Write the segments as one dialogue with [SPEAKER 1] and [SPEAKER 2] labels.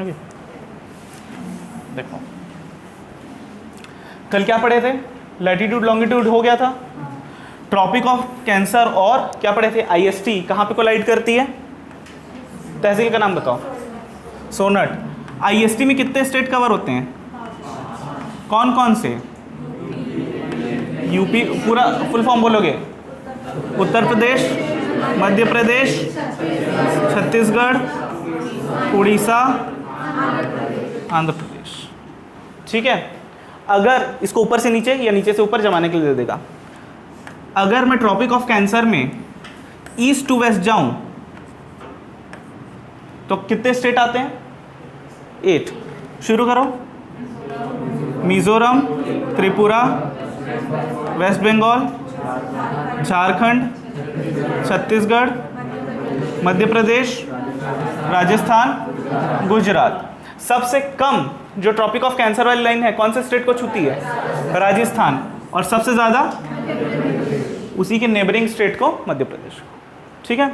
[SPEAKER 1] Okay, देखो कल क्या पढ़े थे, लैटिट्यूड लॉन्गिट्यूड हो गया था, ट्रॉपिक ऑफ कैंसर और क्या पढ़े थे, आईएसटी कहाँ पे कोलाइड करती है, तहसील का नाम बताओ, सोनट। आईएसटी में कितने स्टेट कवर होते हैं, कौन कौन से, यूपी, पूरा फुल फॉर्म बोलोगे, उत्तर प्रदेश, मध्य प्रदेश, छत्तीसगढ़, उड़ीसा, आंध्र प्रदेश। ठीक है, अगर इसको ऊपर से नीचे या नीचे से ऊपर जमाने के लिए दे देगा, अगर मैं ट्रॉपिक ऑफ कैंसर में ईस्ट टू वेस्ट जाऊं तो कितने स्टेट आते हैं, 8। शुरू करो, मिजोरम, त्रिपुरा, वेस्ट बंगाल, झारखंड, छत्तीसगढ़, मध्य प्रदेश, राजस्थान, गुजरात। सबसे कम जो ट्रॉपिक ऑफ कैंसर वाली लाइन है कौन से स्टेट को छूती है, राजस्थान, और सबसे ज़्यादा उसी के नेबरिंग स्टेट को, मध्य प्रदेश को। ठीक है,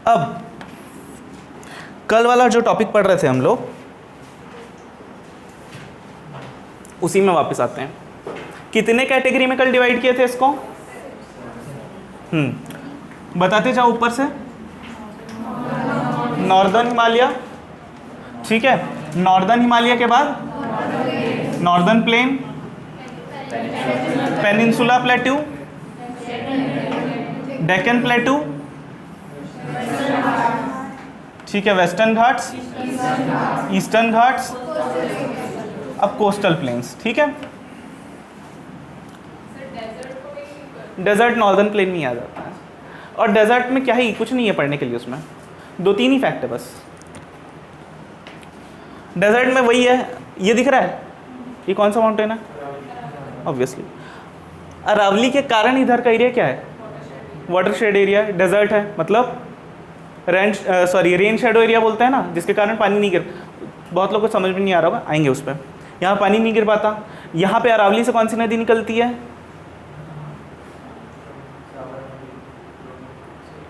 [SPEAKER 1] अब कल वाला जो टॉपिक पढ़ रहे थे हम लोग उसी में वापस आते हैं। कितने कैटेगरी में कल डिवाइड किए थे इसको, बताते जाओ ऊपर से। नॉर्दर्न हिमालय, ठीक है, नॉर्दर्न हिमालय के बाद northern plain, peninsula plateau, Deccan plateau, ठीक है, वेस्टर्न घाट्स, ईस्टर्न घाट्स, अब कोस्टल प्लेन्स। ठीक है, डेजर्ट नॉर्दर्न प्लेन में आ जाता है, और डेजर्ट में क्या ही कुछ नहीं है पढ़ने के लिए, उसमें 2-3 ही फैक्ट है बस। डेजर्ट में वही है, ये दिख रहा है, ये कौन सा माउंटेन है, ऑब्वियसली अरावली के कारण इधर का एरिया क्या है, वाटरशेड एरिया, डेजर्ट है, मतलब रेन शेडो एरिया बोलते हैं ना, जिसके कारण पानी नहीं गिर, बहुत लोगों को समझ में नहीं आ रहा होगा, आएंगे उस पर। यहाँ पानी नहीं गिर पाता। यहाँ पे अरावली से कौन सी नदी निकलती है,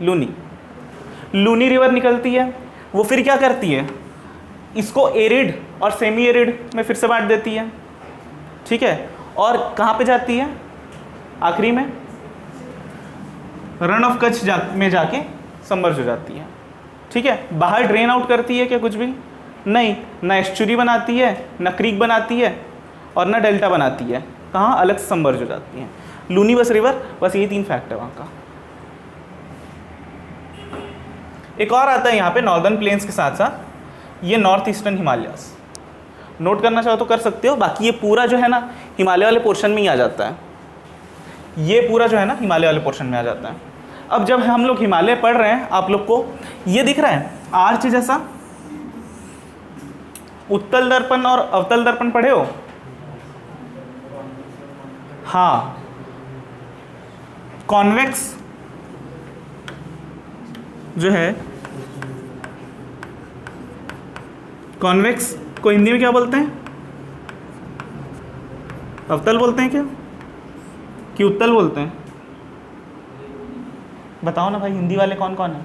[SPEAKER 1] लूनी रिवर निकलती है। वो फिर क्या करती है, इसको एरिड और सेमी एरिड में फिर से बांट देती है। ठीक है, और कहाँ पे जाती है, आखिरी में रन ऑफ कच्छ में जाके सबमर्ज हो जाती है। ठीक है, बाहर ड्रेन आउट करती है क्या, कुछ भी नहीं, ना एस्चुरी बनाती है, ना क्रीक बनाती है, और ना डेल्टा बनाती है, कहाँ अलग से सबमर्ज हो जाती है। लूनी बस रिवर, बस ये 3 फैक्ट है वहाँ का। एक और आता है यहाँ पे नॉर्दर्न प्लेन्स के साथ साथ ये नॉर्थ ईस्टर्न हिमालयस, नोट करना चाहो तो कर सकते हो। बाकी ये पूरा जो है ना हिमालय वाले पोर्शन में ही आ जाता है, ये पूरा जो है ना हिमालय वाले पोर्शन में आ जाता है। अब जब हम लोग हिमालय पढ़ रहे हैं, आप लोग को ये दिख रहा है आर्च जैसा, उत्तल दर्पण और अवतल दर्पण पढ़े हो, हाँ, कॉन्वेक्स जो है, कॉन्वेक्स को हिंदी में क्या बोलते हैं, अवतल बोलते हैं क्या कि उत्तल बोलते हैं, बताओ ना भाई, हिंदी वाले कौन कौन है।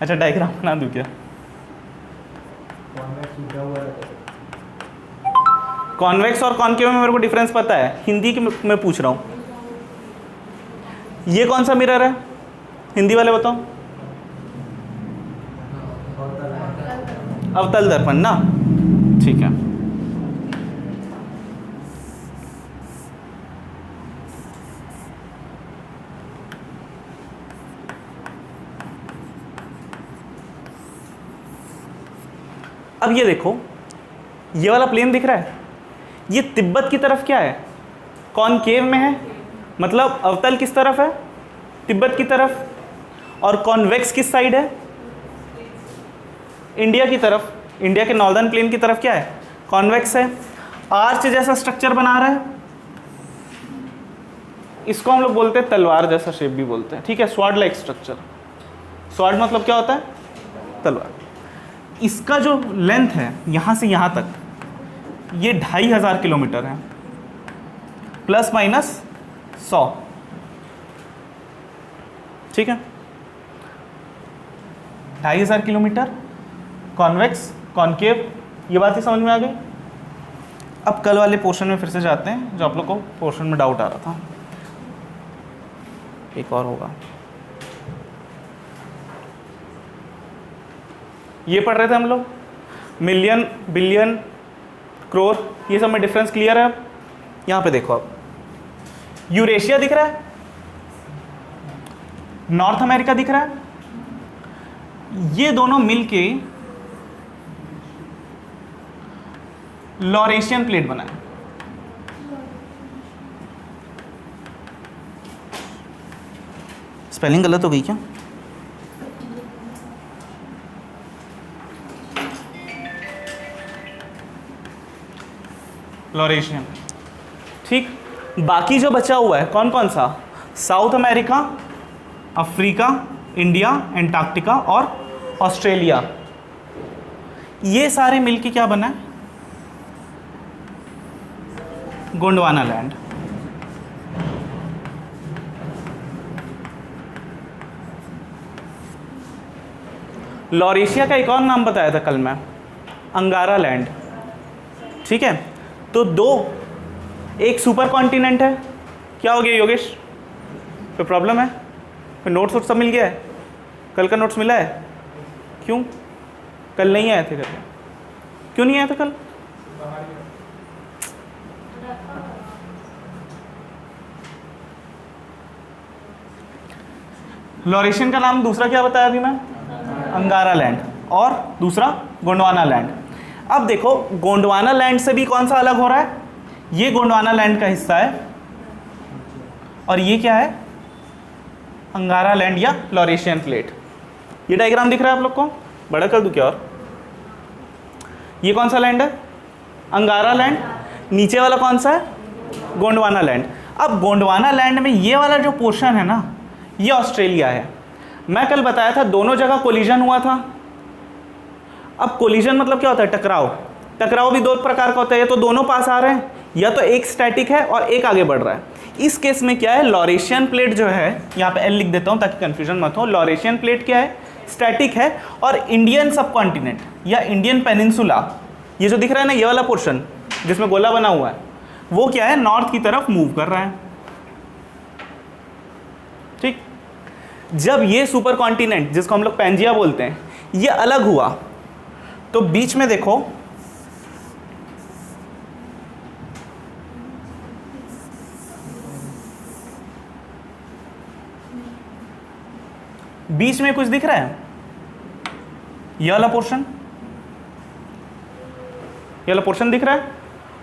[SPEAKER 1] अच्छा, डायग्राम बना दूं क्या, कॉन्वेक्स और कॉनकेव में मेरे को डिफरेंस पता है, हिंदी की मैं पूछ रहा हूँ। ये कौन सा मिरर है, हिंदी वाले बताओ, अवतल दर्पण ना, ठीक है। अब ये देखो, ये वाला प्लेन दिख रहा है, ये तिब्बत की तरफ क्या है, कॉनकेव में है, मतलब अवतल किस तरफ है, तिब्बत की तरफ, और कॉन्वेक्स किस साइड है, इंडिया की तरफ, इंडिया के नॉर्दर्न प्लेन की तरफ क्या है, कॉन्वेक्स है। आर्च जैसा स्ट्रक्चर बना रहा है, इसको हम लोग बोलते हैं तलवार जैसा शेप भी बोलते हैं। ठीक है, स्वॉर्ड लाइक स्ट्रक्चर, स्वॉर्ड मतलब क्या होता है, तलवार। इसका जो लेंथ है यहाँ से यहाँ तक, ये 2500 किलोमीटर है, प्लस माइनस 100। ठीक है, 2500 किलोमीटर, कॉन्वेक्स, कॉनकेव, ये बात ही समझ में आ गई। अब कल वाले पोर्शन में फिर से जाते हैं जो आप लोग को पोर्शन में डाउट आ रहा था। एक और होगा, ये पढ़ रहे थे हम लोग, मिलियन, बिलियन, करोड़, ये सब में डिफरेंस क्लियर है। अब यहाँ पे देखो, अब यूरेशिया दिख रहा है, नॉर्थ अमेरिका दिख रहा है, ये दोनों मिलके लॉरेशियन प्लेट बनाए। स्पेलिंग गलत हो गई क्या? लॉरेशियन, ठीक। बाकी जो बचा हुआ है कौन कौन सा? South America, Africa, India, Antarctica और ऑस्ट्रेलिया, ये सारे मिलके क्या बना है? गोंडवाना लैंड। लॉरेशिया का एक और नाम बताया था कल मैं, अंगारा लैंड, ठीक है। तो दो, एक सुपर कॉन्टिनेंट है, क्या हो गया योगेश? कोई प्रॉब्लम है? कोई नोट्स वोट्स सब मिल गया है? कल का नोट्स मिला है? क्यों कल नहीं आए थे? करके क्यों नहीं आए थे कल? लॉरेशियन का नाम दूसरा क्या बताया अभी मैं? अंगारा लैंड, और दूसरा गोंडवाना लैंड। अब देखो, गोंडवाना लैंड से भी कौन सा अलग हो रहा है? ये गोंडवाना लैंड का हिस्सा है, और ये क्या है? अंगारा लैंड या लॉरेशियन प्लेट। ये डायग्राम दिख रहा है आप लोग को? बड़ा कर दूं क्या? और ये कौन सा लैंड है? अंगारा लैंड। नीचे वाला कौन सा है? गोंडवाना लैंड। अब गोंडवाना लैंड में ये वाला जो पोर्शन है ना, ये ऑस्ट्रेलिया है। मैं कल बताया था दोनों जगह कोलिजन हुआ था। अब कोलिजन मतलब क्या होता है? टकराव। टकराव भी दो प्रकार का होता है, या तो दोनों पास आ रहे हैं, या तो एक स्टैटिक है और एक आगे बढ़ रहा है। इस केस में क्या है? लॉरेशियन प्लेट जो है, यहाँ पे एल लिख देता हूँ ताकि कंफ्यूजन मत हो। लॉरेशियन प्लेट क्या है? स्टैटिक है। और इंडियन सब कॉन्टिनेंट या इंडियन पेनिनसुला, ये जो दिख रहा है ना, ये वाला पोर्शन जिसमें गोला बना हुआ है, वो क्या है? नॉर्थ की तरफ मूव कर रहा है, ठीक। जब ये सुपर कॉन्टिनेंट, जिसको हम लोग पैंजिया बोलते हैं, ये अलग हुआ, तो बीच में देखो बीच में कुछ दिख रहा है? ये वाला पोर्शन, ये वाला पोर्शन दिख रहा है?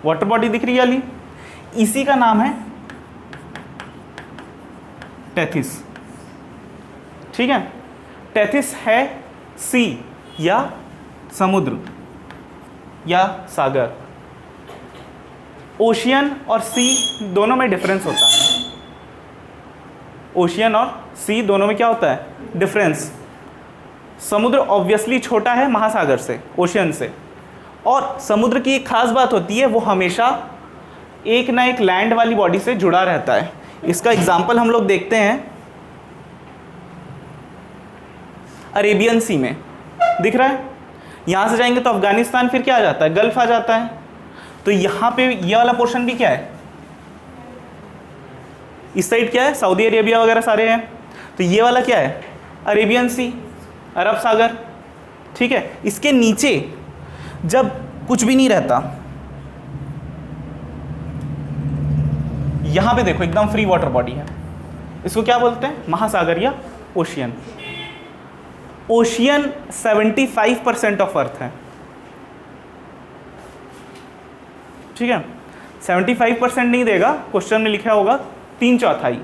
[SPEAKER 1] वाटर बॉडी दिख रही है वाली, इसी का नाम है टेथिस, ठीक है। टेथिस है सी या समुद्र या सागर। ओशियन और सी दोनों में डिफरेंस होता है। ओशियन और सी दोनों में क्या होता है? डिफरेंस। समुद्र ऑब्वियसली छोटा है महासागर से, ओशियन से, और समुद्र की एक खास बात होती है, वो हमेशा एक ना एक लैंड वाली बॉडी से जुड़ा रहता है। इसका एग्जाम्पल हम लोग देखते हैं अरेबियन सी में, दिख रहा है? यहाँ से जाएंगे तो अफगानिस्तान, फिर क्या आ जाता है? गल्फ आ जाता है। तो यहाँ पे ये वाला पोर्शन भी क्या है? इस साइड क्या है? सऊदी अरेबिया वगैरह सारे हैं। तो ये वाला क्या है? अरेबियन सी, अरब सागर, ठीक है। इसके नीचे जब कुछ भी नहीं रहता, यहाँ पे देखो एकदम फ्री वाटर बॉडी है, इसको क्या बोलते हैं? महासागर या ओशियन। ओशियन 75% ऑफ अर्थ है, ठीक है। 75% नहीं देगा, क्वेश्चन में लिखा होगा 3/4,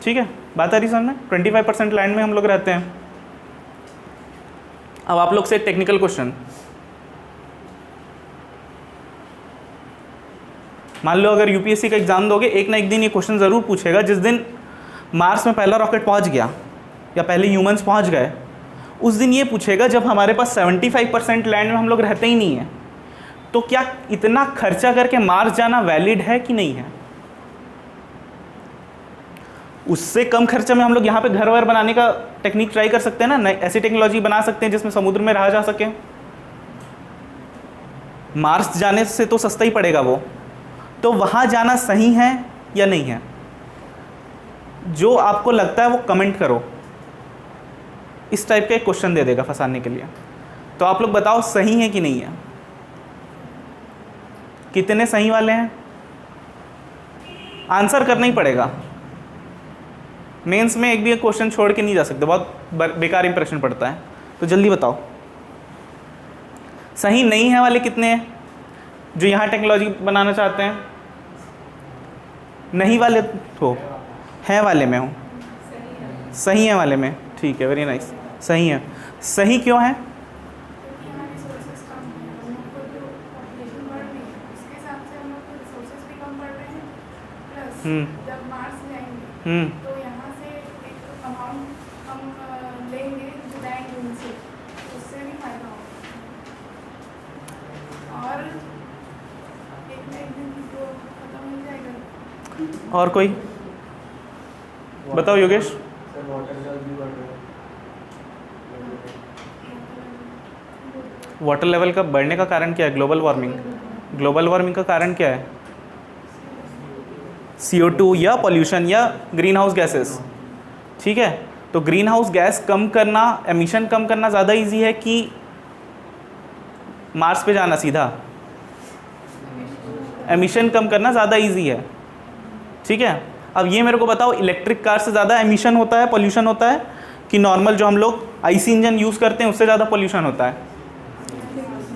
[SPEAKER 1] ठीक है। बात आ रही समझ में? 25% लैंड में हम लोग रहते हैं। अब आप लोग से टेक्निकल क्वेश्चन, मान लो अगर यूपीएससी का एग्जाम दोगे, एक ना एक दिन ये क्वेश्चन जरूर पूछेगा। जिस दिन मार्स में पहला रॉकेट पहुंच गया या पहले ह्यूमंस पहुंच गए, उस दिन ये पूछेगा जब हमारे पास 75% लैंड में हम लोग रहते ही नहीं है, तो क्या इतना खर्चा करके मार्स जाना वैलिड है कि नहीं है? उससे कम खर्चे में हम लोग यहाँ पे घर वर बनाने का टेक्निक ट्राई कर सकते हैं ना, ऐसी टेक्नोलॉजी बना सकते हैं जिसमें समुद्र में रहा जा सके। मार्स जाने से तो सस्ता ही पड़ेगा वो, तो वहाँ जाना सही है या नहीं है? जो आपको लगता है वो कमेंट करो। इस टाइप का एक क्वेश्चन दे देगा फंसाने के लिए। तो आप लोग बताओ सही है कि नहीं है? कितने सही वाले हैं? आंसर करना ही पड़ेगा। मेंस में एक भी क्वेश्चन छोड़ के नहीं जा सकते, बहुत बेकार इंप्रेशन पड़ता है। तो जल्दी बताओ सही नहीं है वाले कितने हैं जो यहाँ टेक्नोलॉजी बनाना चाहते हैं? नहीं वाले तो हैं वाले में हूँ, सही है वाले में। ठीक है, वेरी नाइस, सही है। सही क्यों है?
[SPEAKER 2] जब मार्स जाएंगे तो यहाँ से एक अमाउंट हम लेंगे जो जाएंगे उनसे, उससे भी फायदा होगा और एक ना एक दिन तो खत्म हो जाएगा।
[SPEAKER 1] और कोई बताओ योगेश। वाटर लेवल का बढ़ने का कारण क्या है? Global warming. ग्लोबल वार्मिंग का कारण क्या है? CO2 या पॉल्यूशन या ग्रीन हाउस गैसेस। ठीक है, तो ग्रीन हाउस गैस कम करना, एमिशन कम करना ज़्यादा इजी है कि मार्स पे जाना सीधा? एमिशन कम करना ज़्यादा इजी है। ठीक है, अब ये मेरे को बताओ, इलेक्ट्रिक कार से ज़्यादा एमिशन होता है, पॉल्यूशन होता है, कि नॉर्मल जो हम लोग आईसी इंजन यूज़ करते हैं उससे ज़्यादा पॉल्यूशन होता है?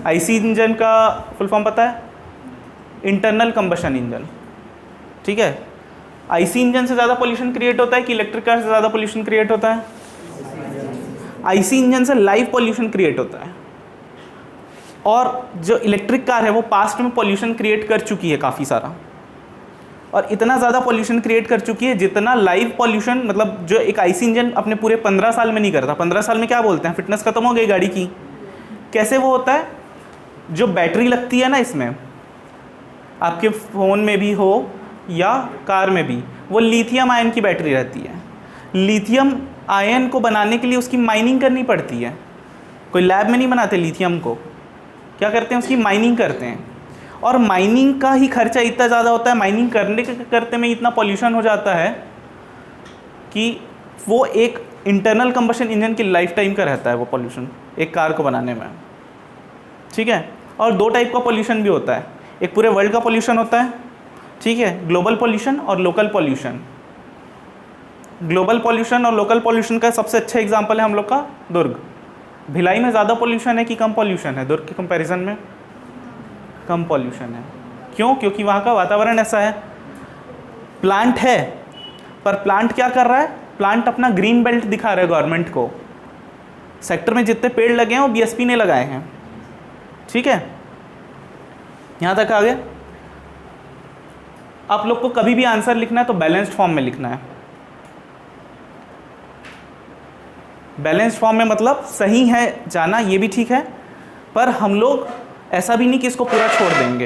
[SPEAKER 1] आईसी इंजन का फुल फॉर्म पता है? Internal combustion engine. ठीक है, आईसी इंजन से ज़्यादा पोल्यूशन क्रिएट होता है कि इलेक्ट्रिक कार से ज़्यादा पोल्यूशन क्रिएट होता है? आईसी इंजन से लाइव पोल्यूशन क्रिएट होता है, और जो इलेक्ट्रिक कार है वो पास्ट में पोल्यूशन क्रिएट कर चुकी है काफ़ी सारा, और इतना ज़्यादा पोल्यूशन क्रिएट कर चुकी है जितना लाइव पोल्यूशन, मतलब जो एक आईसी इंजन अपने पूरे 15 साल में नहीं करता। 15 साल में क्या बोलते हैं, फिटनेस खत्म हो गई गाड़ी की। कैसे वो होता है? जो बैटरी लगती है ना इसमें, आपके फ़ोन में भी हो या कार में भी, वो लिथियम आयन की बैटरी रहती है। लिथियम आयन को बनाने के लिए उसकी माइनिंग करनी पड़ती है। कोई लैब में नहीं बनाते लिथियम को, क्या करते हैं, उसकी माइनिंग करते हैं, और माइनिंग का ही खर्चा इतना ज़्यादा होता है, माइनिंग करते में इतना पॉल्यूशन हो जाता है कि वो एक इंटरनल कंबशन इंजन की लाइफ टाइम का रहता है वो पॉल्यूशन एक कार को बनाने में। ठीक है, और दो टाइप का पॉल्यूशन भी होता है, एक पूरे वर्ल्ड का पॉल्यूशन होता है, ठीक है, ग्लोबल पॉल्यूशन और लोकल पॉल्यूशन। ग्लोबल पॉल्यूशन और लोकल पॉल्यूशन का सबसे अच्छा एग्जांपल है हम लोग का दुर्ग। भिलाई में ज़्यादा पॉल्यूशन है कि कम पॉल्यूशन है? दुर्ग के कंपैरिजन में कम पॉल्यूशन है। क्यों? क्योंकि वहाँ का वातावरण ऐसा है। प्लांट है, पर प्लांट क्या कर रहा है? प्लांट अपना ग्रीन बेल्ट दिखा रहा है गवर्नमेंट को। सेक्टर में जितने पेड़ लगे हैं वो बीएसपी ने लगाए हैं। ठीक है, यहाँ तक आ गए? आप लोग को कभी भी आंसर लिखना है तो बैलेंस्ड फॉर्म में लिखना है। बैलेंस्ड फॉर्म में मतलब सही है जाना, ये भी ठीक है, पर हम लोग ऐसा भी नहीं कि इसको पूरा छोड़ देंगे।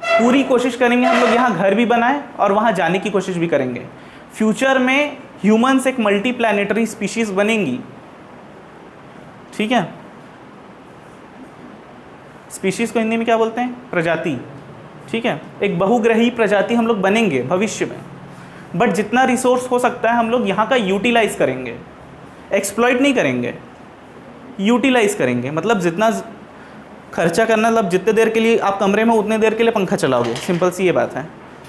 [SPEAKER 1] पूरी कोशिश करेंगे हम लोग यहाँ घर भी बनाएं और वहाँ जाने की कोशिश भी करेंगे। फ्यूचर में ह्यूमंस एक मल्टी प्लैनेटरी स्पीशीज बनेंगी। ठीक है, स्पीशीज को हिंदी में क्या बोलते हैं? प्रजाति। ठीक है, एक बहुग्रही प्रजाति हम लोग बनेंगे भविष्य में, बट जितना रिसोर्स हो सकता है हम लोग यहाँ का यूटिलाइज करेंगे, एक्सप्लॉइट नहीं करेंगे, यूटिलाइज करेंगे। मतलब जितना खर्चा करना, मतलब जितने देर के लिए आप कमरे में उतने देर के लिए पंखा चलाओगे, सिंपल सी ये बात है।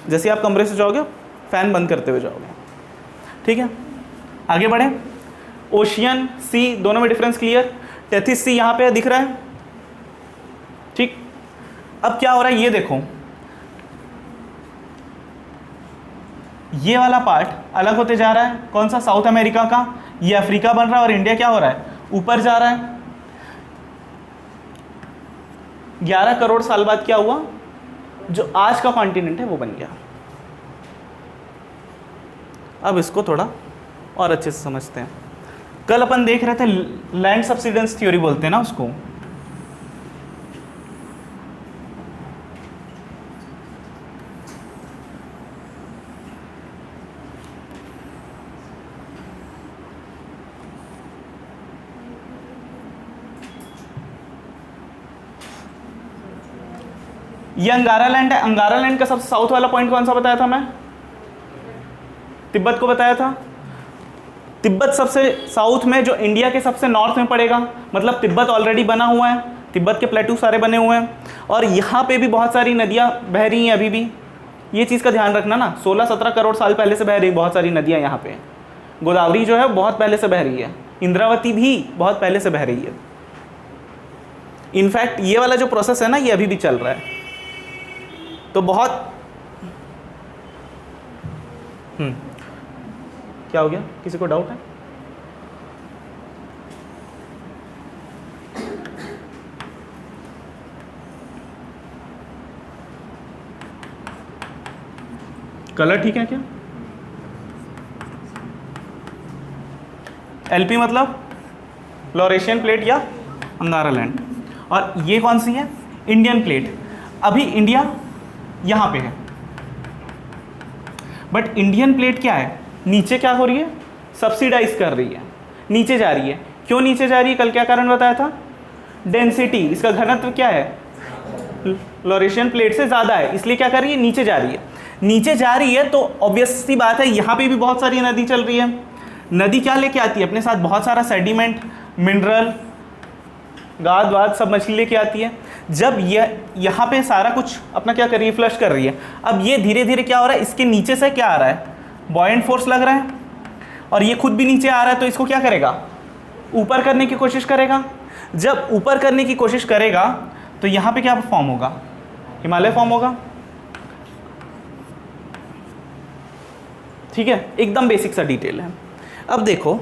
[SPEAKER 1] जैसे आप कमरे से जाओगे फैन बंद करते हुए जाओगे। ठीक है, आगे बढ़ें। ओशियन, सी, दोनों में डिफरेंस क्लियर? टेथिस सी यहाँ पे दिख रहा है। ठीक, अब क्या हो रहा है ये देखो, ये वाला पार्ट अलग होते जा रहा है। कौन सा? साउथ अमेरिका का, ये अफ्रीका बन रहा है, और इंडिया क्या हो रहा है? ऊपर जा रहा है। 11 करोड़ साल बाद क्या हुआ? जो आज का कॉन्टिनेंट है वो बन गया। अब इसको थोड़ा और अच्छे से समझते हैं। कल अपन देख रहे थे लैंड सब्सिडेंस थ्योरी बोलते हैं ना उसको। ये अंगारा लैंड है। अंगारा लैंड का सबसे साउथ वाला पॉइंट कौन सा बताया था मैं? तिब्बत को बताया था। तिब्बत सबसे साउथ में, जो इंडिया के सबसे नॉर्थ में पड़ेगा, मतलब तिब्बत ऑलरेडी बना हुआ है, तिब्बत के प्लेटू सारे बने हुए हैं, और यहाँ पे भी बहुत सारी नदियाँ बह रही हैं अभी भी। ये चीज़ का ध्यान रखना ना, 16-17 करोड़ साल पहले से बह रही बहुत सारी नदियाँ यहाँ पे। गोदावरी जो है बहुत पहले से बह रही है, इंद्रावती भी बहुत पहले से बह रही है। इनफैक्ट ये वाला जो प्रोसेस है ना, ये अभी भी चल रहा है। तो बहुत क्या हो गया, किसी को डाउट है? कलर ठीक है क्या? एलपी मतलब लॉरेशियन प्लेट या अंगारा लैंड। और ये कौन सी है? Indian plate. अभी इंडिया यहाँ पे है, बट इंडियन प्लेट क्या है, नीचे क्या हो रही है? सब्सिडाइज कर रही है, नीचे जा रही है। क्यों नीचे जा रही है? कल क्या कारण बताया था? डेंसिटी, इसका घनत्व क्या है? लॉरेशियन प्लेट से ज़्यादा है, इसलिए क्या कर रही है? नीचे जा रही है। नीचे जा रही है तो ऑब्वियस सी बात है, यहाँ पे भी बहुत सारी नदी चल रही है। नदी क्या लेके आती है? अपने साथ बहुत सारा सेडिमेंट, मिनरल, गाद वाद, सब मछली लेके आती है। जब ये यहाँ पे सारा कुछ अपना क्या कर रही है? फ्लश कर रही है। अब ये धीरे धीरे क्या हो रहा है? इसके नीचे से क्या आ रहा है? बॉयंट फोर्स लग रहा है, और ये खुद भी नीचे आ रहा है, तो इसको क्या करेगा? ऊपर करने की कोशिश करेगा। जब ऊपर करने की कोशिश करेगा तो यहाँ पे क्या फॉर्म होगा? हिमालय फॉर्म होगा। ठीक है, एकदम बेसिक सा डिटेल है। अब देखो,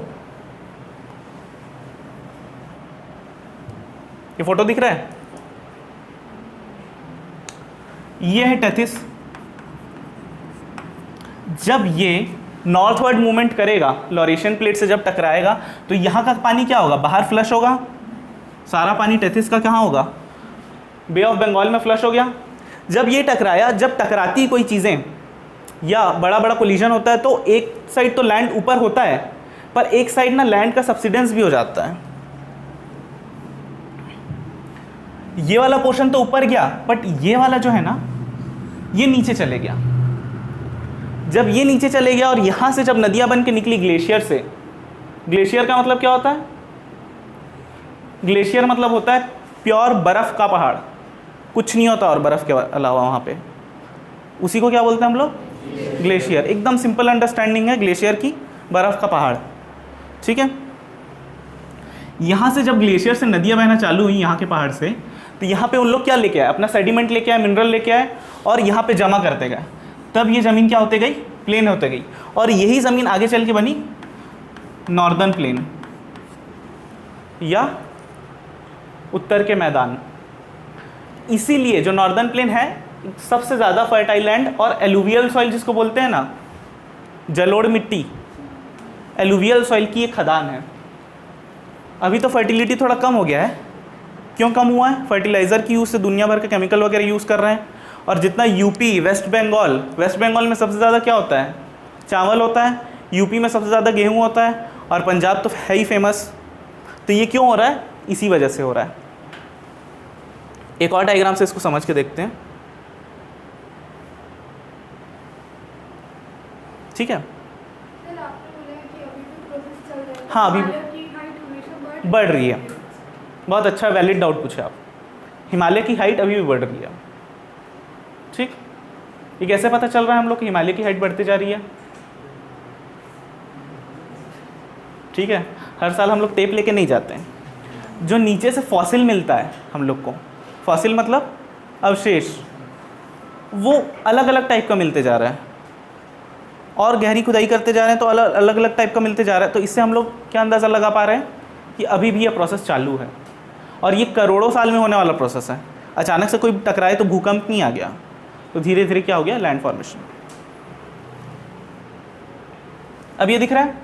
[SPEAKER 1] ये फोटो दिख रहा है, ये है टेथिस। जब ये नॉर्थवर्ड मूवमेंट करेगा, लॉरेशियन प्लेट से जब टकराएगा, तो यहाँ का पानी क्या होगा? बाहर फ्लश होगा। सारा पानी टेथिस का कहाँ होगा? बे ऑफ बंगाल में फ्लश हो गया। जब ये टकराया, जब टकराती कोई चीज़ें या बड़ा बड़ा कोलिजन होता है, तो एक साइड तो लैंड ऊपर होता है, पर एक साइड ना लैंड का सब्सिडेंस भी हो जाता है। ये वाला पोर्शन तो ऊपर गया, बट ये वाला जो है ना, ये नीचे चले गया। जब ये नीचे चले गया और यहाँ से जब नदियाँ बन के निकली ग्लेशियर से, ग्लेशियर का मतलब क्या होता है? ग्लेशियर मतलब होता है प्योर बर्फ़ का पहाड़, कुछ नहीं होता और बर्फ़ के अलावा वहाँ पे, उसी को क्या बोलते हैं हम लोग? ग्लेशियर। एकदम सिंपल अंडरस्टैंडिंग है ग्लेशियर की, बर्फ़ का पहाड़। ठीक है, यहाँ से जब ग्लेशियर से नदियाँ बहना चालू हुई यहाँ के पहाड़ से, तो यहाँ पे उन लोग क्या लेके आए? अपना सेडिमेंट लेके आए, मिनरल लेके आए, और यहाँ पे जमा करते गए। तब ये ज़मीन क्या होते गई? प्लेन होते गई। और यही ज़मीन आगे चल के बनी नॉर्दर्न प्लेन या उत्तर के मैदान। इसीलिए जो नॉर्दर्न प्लेन है, सबसे ज़्यादा फर्टाइल लैंड और एलुवियल सॉइल जिसको बोलते हैं ना, जलोढ़ मिट्टी, एलुवियल सॉइल की एक खदान है। अभी तो फर्टिलिटी थोड़ा कम हो गया है। क्यों कम हुआ है? फर्टिलाइज़र की यूज़ से दुनिया भर के केमिकल वगैरह यूज़ कर रहे हैं। और जितना यूपी, वेस्ट बंगाल में सबसे ज़्यादा क्या होता है? चावल होता है। यूपी में सबसे ज़्यादा गेहूँ होता है, और पंजाब तो है ही फेमस। तो ये क्यों हो रहा है? इसी वजह से हो रहा है। एक और डायग्राम से इसको समझ के देखते हैं। ठीक है,
[SPEAKER 2] सर आपने बोला कि अभी भी प्रोसेस चल रहा है।
[SPEAKER 1] हाँ, अभी
[SPEAKER 2] हिमालय की हाइट हमेशा
[SPEAKER 1] बढ़ रही है। बहुत अच्छा वैलिड डाउट पूछे आप। हिमालय की हाइट अभी भी बढ़ रही है। ठीक, ये कैसे पता चल रहा है हम लोग कि हिमालय की हाइट बढ़ती जा रही है? ठीक है, हर साल हम लोग टेप लेके नहीं जाते हैं। जो नीचे से फॉसिल मिलता है हम लोग को, फॉसिल मतलब अवशेष, वो अलग अलग टाइप का मिलते जा रहा है, और गहरी खुदाई करते जा रहे हैं तो अलग अलग टाइप का मिलते जा रहा है। तो इससे हम लोग क्या अंदाज़ा लगा पा रहे हैं कि अभी भी ये प्रोसेस चालू है, और ये करोड़ों साल में होने वाला प्रोसेस है। अचानक से कोई टकराए तो भूकंप नहीं आ गया, तो धीरे धीरे क्या हो गया? Land formation. अब ये दिख रहा है,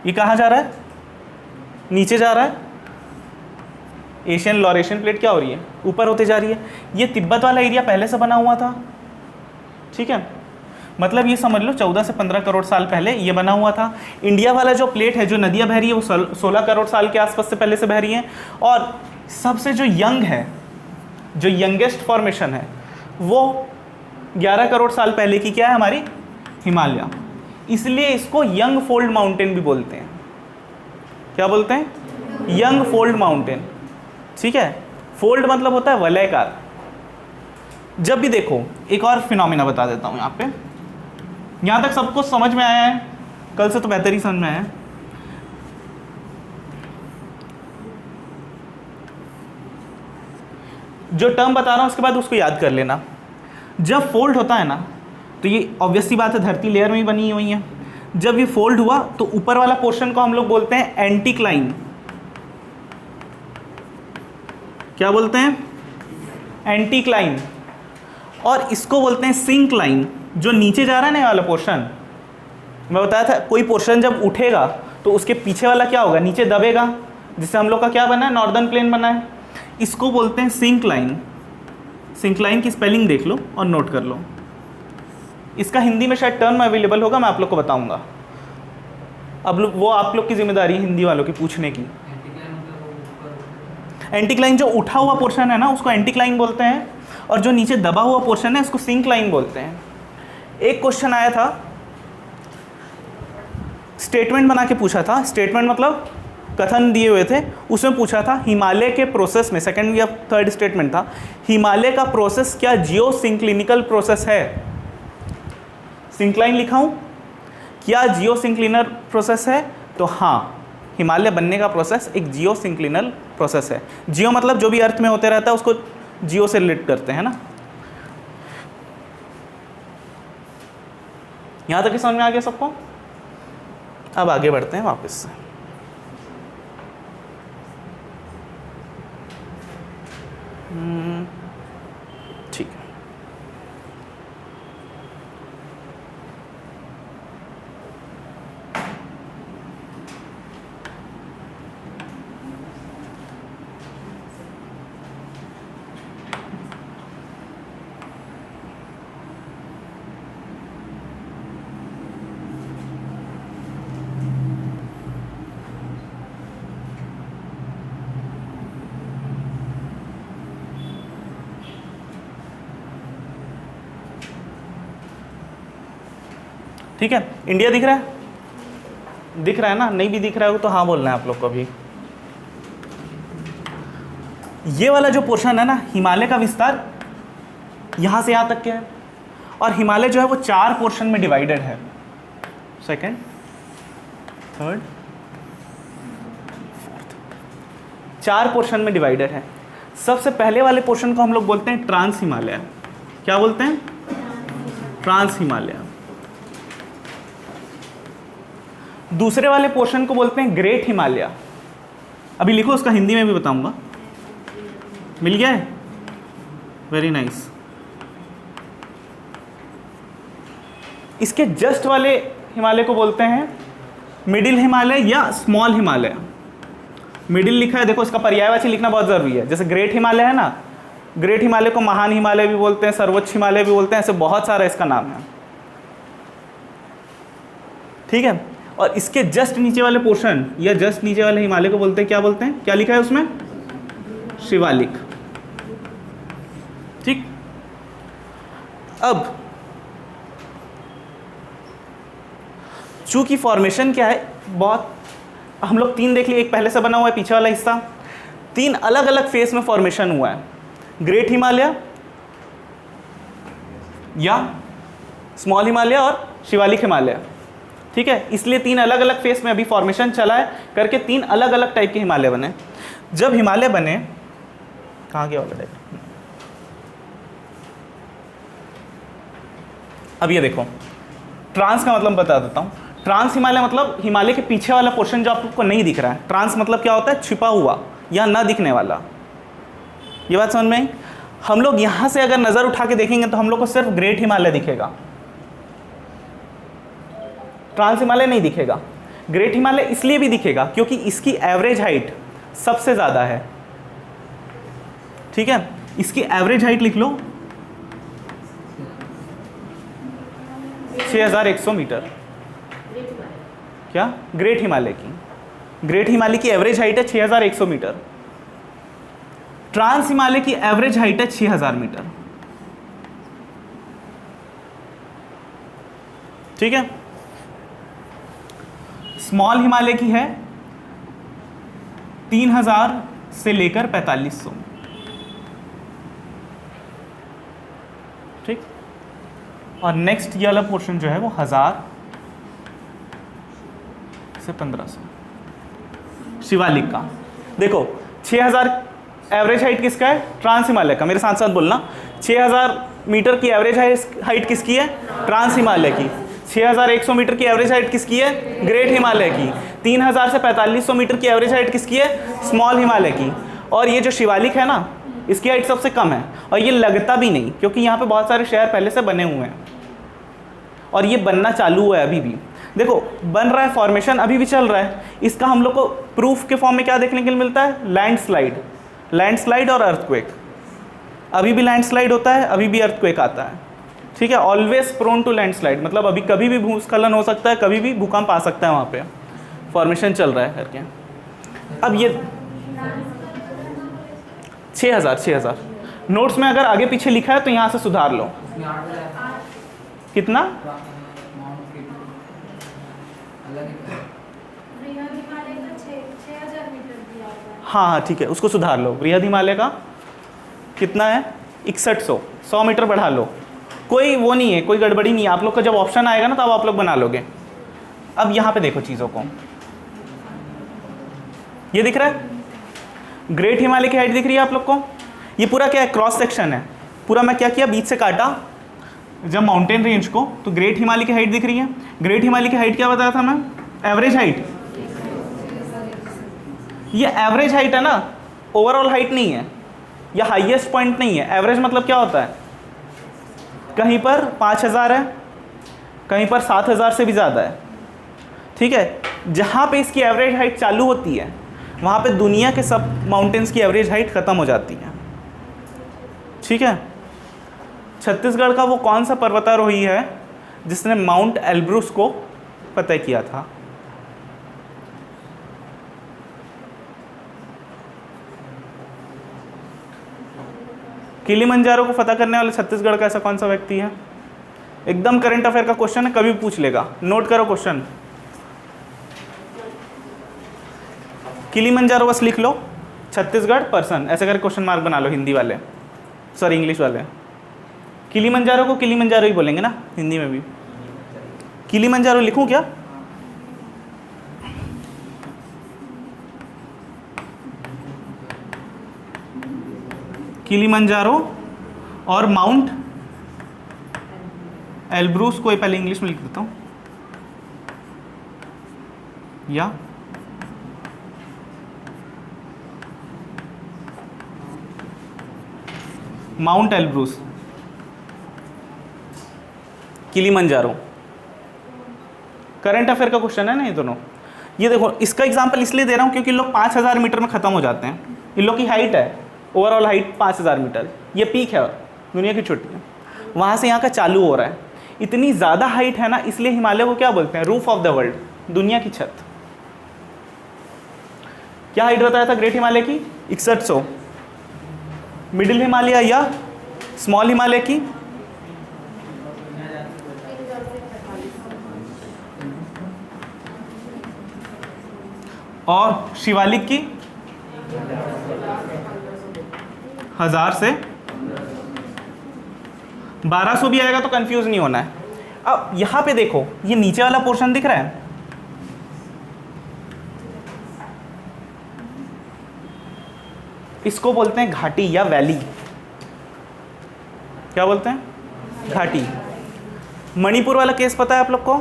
[SPEAKER 1] ये कहाँ जा रहा है? नीचे जा रहा है। एशियन लॉरेशियन प्लेट क्या हो रही है? ऊपर होते जा रही है। ये तिब्बत वाला एरिया पहले से बना हुआ था। ठीक है, मतलब ये समझ लो 14 से 15 करोड़ साल पहले ये बना हुआ था। इंडिया वाला जो प्लेट है, जो नदियाँ बह रही है, वो 16 करोड़ साल के आसपास से पहले से बह रही हैं। और सबसे जो यंग है, जो यंगेस्ट फॉर्मेशन है वो 11 करोड़ साल पहले की क्या है हमारी हिमालय, इसलिए इसको यंग फोल्ड माउंटेन भी बोलते हैं। क्या बोलते हैं? Young fold mountain. ठीक है, फोल्ड मतलब होता है वलयकार। जब भी देखो, एक और फिनोमिना बता देता हूँ यहाँ पे, यहाँ तक सबको समझ में आया है? कल से तो बेहतर ही समझ में आया है। जो टर्म बता रहा हूँ उसके बाद उसको याद कर लेना। जब फोल्ड होता है ना, तो ये ऑब्वियसली बात है धरती लेयर में ही बनी हुई है। जब ये फोल्ड हुआ तो ऊपर वाला पोर्शन को हम लोग बोलते हैं एंटीक्लाइन। क्या बोलते हैं? एंटीक्लाइन। और इसको बोलते हैं सिंक्लाइन। जो नीचे जा रहा है ना ये वाला पोर्शन, मैं बताया था कोई पोर्शन जब उठेगा तो उसके पीछे वाला क्या होगा? नीचे दबेगा, जिससे हम लोग का क्या बना है? नॉर्दर्न प्लेन बना है। इसको बोलते हैं सिंक्लाइन। सिंक्लाइन की स्पेलिंग देख लो और नोट कर लो। इसका हिंदी में शायद टर्म अवेलेबल होगा, मैं आप लोग को बताऊंगा। अब वो आप लोग की जिम्मेदारी है हिंदी वालों की पूछने की। एंटीक्लाइन जो उठा हुआ पोर्शन है ना उसको एंटीक्लाइन बोलते हैं, और जो नीचे दबा हुआ पोर्शन है उसको सिंक्लाइन बोलते हैं। एक क्वेश्चन आया था, स्टेटमेंट बना के पूछा था। स्टेटमेंट मतलब कथन दिए हुए थे, उसमें पूछा था हिमालय के प्रोसेस में, सेकंड या थर्ड स्टेटमेंट था, हिमालय का प्रोसेस क्या जियो सिंक्लिनिकल प्रोसेस है? सिंक्लाइन लिखा हूँ, क्या जियो सिंक्लिनल प्रोसेस है? तो हाँ, हिमालय बनने का प्रोसेस एक जियो सिंक्लिनल प्रोसेस है। जियो मतलब जो भी अर्थ में होते रहता है उसको जियो से रिलेट करते हैं ना। यहाँ तक समझ में आ गया सबको? अब आगे बढ़ते हैं वापस से। ठीक है, ठीक है। इंडिया दिख रहा है? दिख रहा है ना? नहीं भी दिख रहा है तो हाँ बोलना है आप लोग को भी। ये वाला जो पोर्शन है ना, हिमालय का विस्तार यहाँ से यहाँ तक के है, और हिमालय जो है वो 4 पोर्शन में डिवाइडेड है। सेकंड, थर्ड, फोर्थ, 4 पोर्शन में डिवाइडेड है। सबसे पहले वाले पोर्शन को हम लोग बोलते हैं ट्रांस हिमालय। क्या बोलते हैं? ट्रांस हिमालय। दूसरे वाले पोर्शन को बोलते हैं ग्रेट हिमालय। अभी लिखो, उसका हिंदी में भी बताऊंगा। मिल गया है? Very nice. इसके जस्ट वाले हिमालय को बोलते हैं मिडिल हिमालय या स्मॉल हिमालय। मिडिल लिखा है, देखो इसका पर्यायवाची लिखना बहुत जरूरी है। जैसे ग्रेट हिमालय है ना, ग्रेट हिमालय को महान हिमालय भी बोलते हैं, सर्वोच्च हिमालय भी बोलते हैं, ऐसे बहुत सारा इसका नाम है। ठीक है। और इसके जस्ट नीचे वाले पोर्शन या जस्ट नीचे वाले हिमालय को बोलते हैं, क्या बोलते हैं? क्या लिखा है उसमें? शिवालिक। ठीक। अब चूंकि फॉर्मेशन क्या है, बहुत हम लोग 3 देख लिए, एक पहले से बना हुआ है पीछे वाला हिस्सा, 3 अलग अलग फेस में फॉर्मेशन हुआ है। ग्रेट हिमालय या स्मॉल हिमालय और शिवालिक हिमालय। ठीक है, इसलिए 3 अलग अलग फेस में अभी फॉर्मेशन चला है करके 3 अलग अलग टाइप के हिमालय बने। जब हिमालय बने, कहाँ गया वाला टाइप? अब ये देखो, ट्रांस का मतलब बता देता हूँ। ट्रांस हिमालय मतलब हिमालय के पीछे वाला पोर्शन जो आपको नहीं दिख रहा है। ट्रांस मतलब क्या होता है? छिपा हुआ या ना दिखने वाला। ये बात समझ में आई? हम लोग यहाँ से अगर नज़र उठा के देखेंगे तो हम लोग को सिर्फ ग्रेट हिमालय दिखेगा, ट्रांस हिमालय नहीं दिखेगा। ग्रेट हिमालय इसलिए भी दिखेगा क्योंकि इसकी एवरेज हाइट सबसे ज़्यादा है। ठीक है, इसकी एवरेज हाइट लिख लो 6100 मीटर। क्या? ग्रेट हिमालय की एवरेज हाइट है 6100 मीटर। ट्रांस हिमालय की एवरेज हाइट है 6000 मीटर, ठीक है। स्मॉल हिमालय की है 3000 से लेकर 4500, ठीक। और नेक्स्ट ये वाला पोर्शन जो है वो 1000 से 1500 शिवालिक का। देखो 6000 एवरेज हाइट किसका है? ट्रांस हिमालय का। मेरे साथ साथ बोलना, 6000 मीटर की एवरेज हाइट किसकी है? ट्रांस हिमालय की। 6100 मीटर की एवरेज हाइट किसकी है? ग्रेट हिमालय की। 3000 से 4500 मीटर की एवरेज हाइट किसकी है? स्मॉल हिमालय की। और ये जो शिवालिक है ना, इसकी हाइट सबसे कम है, और ये लगता भी नहीं क्योंकि यहाँ पे बहुत सारे शहर पहले से बने हुए हैं और ये बनना चालू हुआ है अभी भी। देखो बन रहा है, फॉर्मेशन अभी भी चल रहा है। इसका हम लोग को प्रूफ के फॉर्म में क्या देखने के लिए मिलता है? लैंडस्लाइड और अर्थक्वेक। अभी भी लैंडस्लाइड होता है, अभी भी अर्थक्वेक आता है, ठीक है। ऑलवेज प्रोन टू लैंडस्लाइड, मतलब अभी कभी भी भूस्खलन हो सकता है, कभी भी भूकंप आ सकता है, वहाँ पे फॉर्मेशन चल रहा है करके। अब ये 6000 नोट्स में अगर आगे पीछे लिखा है तो यहाँ से सुधार लो। कितना? हाँ ठीक है, उसको सुधार लो। बृहद हिमालय का कितना है? 6100, 100 मीटर बढ़ा लो। कोई वो नहीं है, कोई गड़बड़ी नहीं है। आप लोग का जब ऑप्शन आएगा ना तब आप लोग बना लोगे। अब यहाँ पे देखो चीज़ों को, ये दिख रहा है ग्रेट हिमालय की हाइट दिख रही है आप लोग को। ये पूरा क्या है? क्रॉस सेक्शन है पूरा। मैं क्या किया, बीच से काटा जब माउंटेन रेंज को, तो ग्रेट हिमालय की हाइट दिख रही है। ग्रेट हिमालय की हाइट क्या बताया था मैं? Average height. ये एवरेज हाइट है ना, ओवरऑल हाइट नहीं है, या हाईएस्ट पॉइंट नहीं है। एवरेज मतलब क्या होता है? कहीं पर 5000 है, कहीं पर 7000 से भी ज़्यादा है, ठीक है। जहाँ पे इसकी एवरेज हाइट चालू होती है वहाँ पे दुनिया के सब माउंटेन्स की एवरेज हाइट ख़त्म हो जाती है, ठीक है। छत्तीसगढ़ का वो कौन सा पर्वतारोही है जिसने माउंट एल्ब्रूस को फतह किया था? किलिमंजारो को फतह करने वाले छत्तीसगढ़ का ऐसा कौन सा व्यक्ति है? एकदम करंट अफेयर का क्वेश्चन है, कभी भी पूछ लेगा। नोट करो क्वेश्चन। किलिमंजारो बस लिख लो, छत्तीसगढ़ पर्सन, ऐसे करके क्वेश्चन मार्क बना लो। हिंदी वाले, सॉरी इंग्लिश वाले। किलिमंजारो को किलिमंजारो ही बोलेंगे ना हिंदी में भी। किलिमंजारो लिखूं क्या? किलिमंजारो और माउंट एल्ब्रूस को पहले इंग्लिश में लिख देता हूं, या mount Elbrus, Kilimanjaro. Current affair का क्वेश्चन है ना ये दोनों। ये देखो, इसका एग्जांपल इसलिए दे रहा हूँ क्योंकि लोग 5000 मीटर में ख़त्म हो जाते हैं। इन लोग की हाइट है, ओवरऑल हाइट 5000 मीटर, ये पीक है दुनिया की छोटी है। वहाँ से यहाँ का चालू हो रहा है। इतनी ज़्यादा हाइट है ना, इसलिए हिमालय को क्या बोलते हैं? रूफ ऑफ द वर्ल्ड, दुनिया की छत। क्या हाइट बताया था ग्रेट हिमालय की? 6100। मिडिल हिमालय या स्मॉल हिमालय की? और शिवालिक की? 1000 से 1200 भी आएगा तो कंफ्यूज नहीं होना है। अब यहां पे देखो, ये नीचे वाला पोर्शन दिख रहा है, इसको बोलते हैं घाटी या वैली। क्या बोलते हैं? घाटी। मणिपुर वाला केस पता है आप लोग को?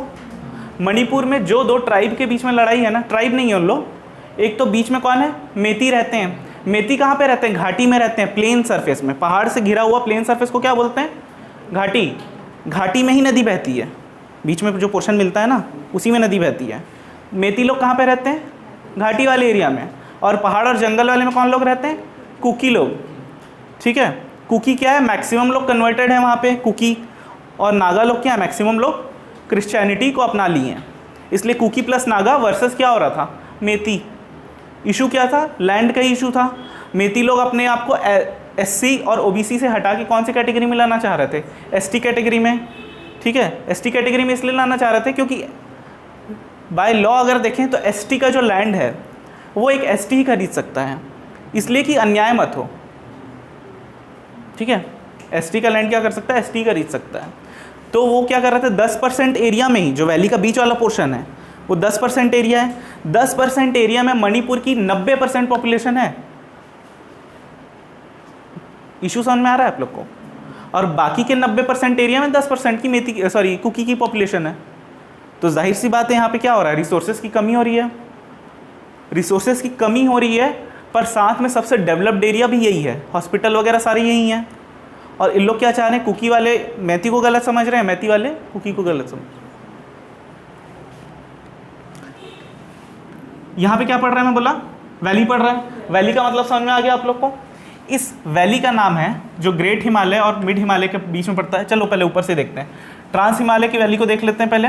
[SPEAKER 1] मणिपुर में जो दो ट्राइब के बीच में लड़ाई है ना, ट्राइब नहीं है उन लोग, एक तो बीच में कौन है? मेती रहते हैं। मेती कहाँ पे रहते हैं? घाटी में रहते हैं, प्लेन सरफेस में, पहाड़ से घिरा हुआ प्लेन सरफेस को क्या बोलते हैं? घाटी। घाटी में ही नदी बहती है, बीच में जो पोर्शन मिलता है ना उसी में नदी बहती है। मेती लोग कहाँ पे रहते हैं? घाटी वाले एरिया में। और पहाड़ और जंगल वाले में कौन लोग रहते हैं? कुकी लोग, ठीक है। कुकी क्या है? मैक्सिमम लोग कन्वर्टेड है वहाँ पे कुकी। और नागा लोग क्या है? मैक्सिमम लोग क्रिश्चियनिटी को अपना लिए हैं, इसलिए कुकी प्लस नागा वर्सेस क्या हो रहा था? मेती। इशू क्या था? लैंड का इशू था। मेती लोग अपने आप को एससी और ओबीसी से हटा के कौन सी कैटेगरी में लाना चाह रहे थे? एसटी कैटेगरी में। ठीक है, एसटी कैटेगरी में इसलिए लाना चाह रहे थे क्योंकि बाय लॉ अगर देखें तो एसटी का जो लैंड है वो एक एसटी ही खरीद सकता है, इसलिए कि अन्याय मत हो। ठीक है, एसटी का लैंड क्या कर सकता है? एसटी खरीद सकता है। तो वो क्या कर रहे थे, 10% एरिया में ही, जो वैली का बीच वाला पोर्शन है वो 10% एरिया है, 10% एरिया में मणिपुर की 90% पॉपुलेशन है। इशू समझ में आ रहा है आप लोग को? और बाकी के 90% एरिया में 10% की कुकी की पॉपुलेशन है। तो जाहिर सी बात है यहाँ पे क्या हो रहा है? रिसोर्सेज की कमी हो रही है। रिसोर्सेज की कमी हो रही है, पर साथ में सबसे डेवलप्ड एरिया भी यही है, हॉस्पिटल वगैरह सारे यही हैं। और इन लोग क्या चाह रहे हैं? कुकी वाले मैती को गलत समझ रहे हैं, मैती वाले कुकी को गलत समझ। यहाँ पे क्या पढ़ रहा है? मैं बोला वैली पढ़ रहा है। वैली का मतलब समझ में आ गया आप लोग को? इस वैली का नाम है जो ग्रेट हिमालय और मिड हिमालय के बीच में पड़ता है। चलो पहले ऊपर से देखते हैं, ट्रांस हिमालय की वैली को देख लेते हैं पहले।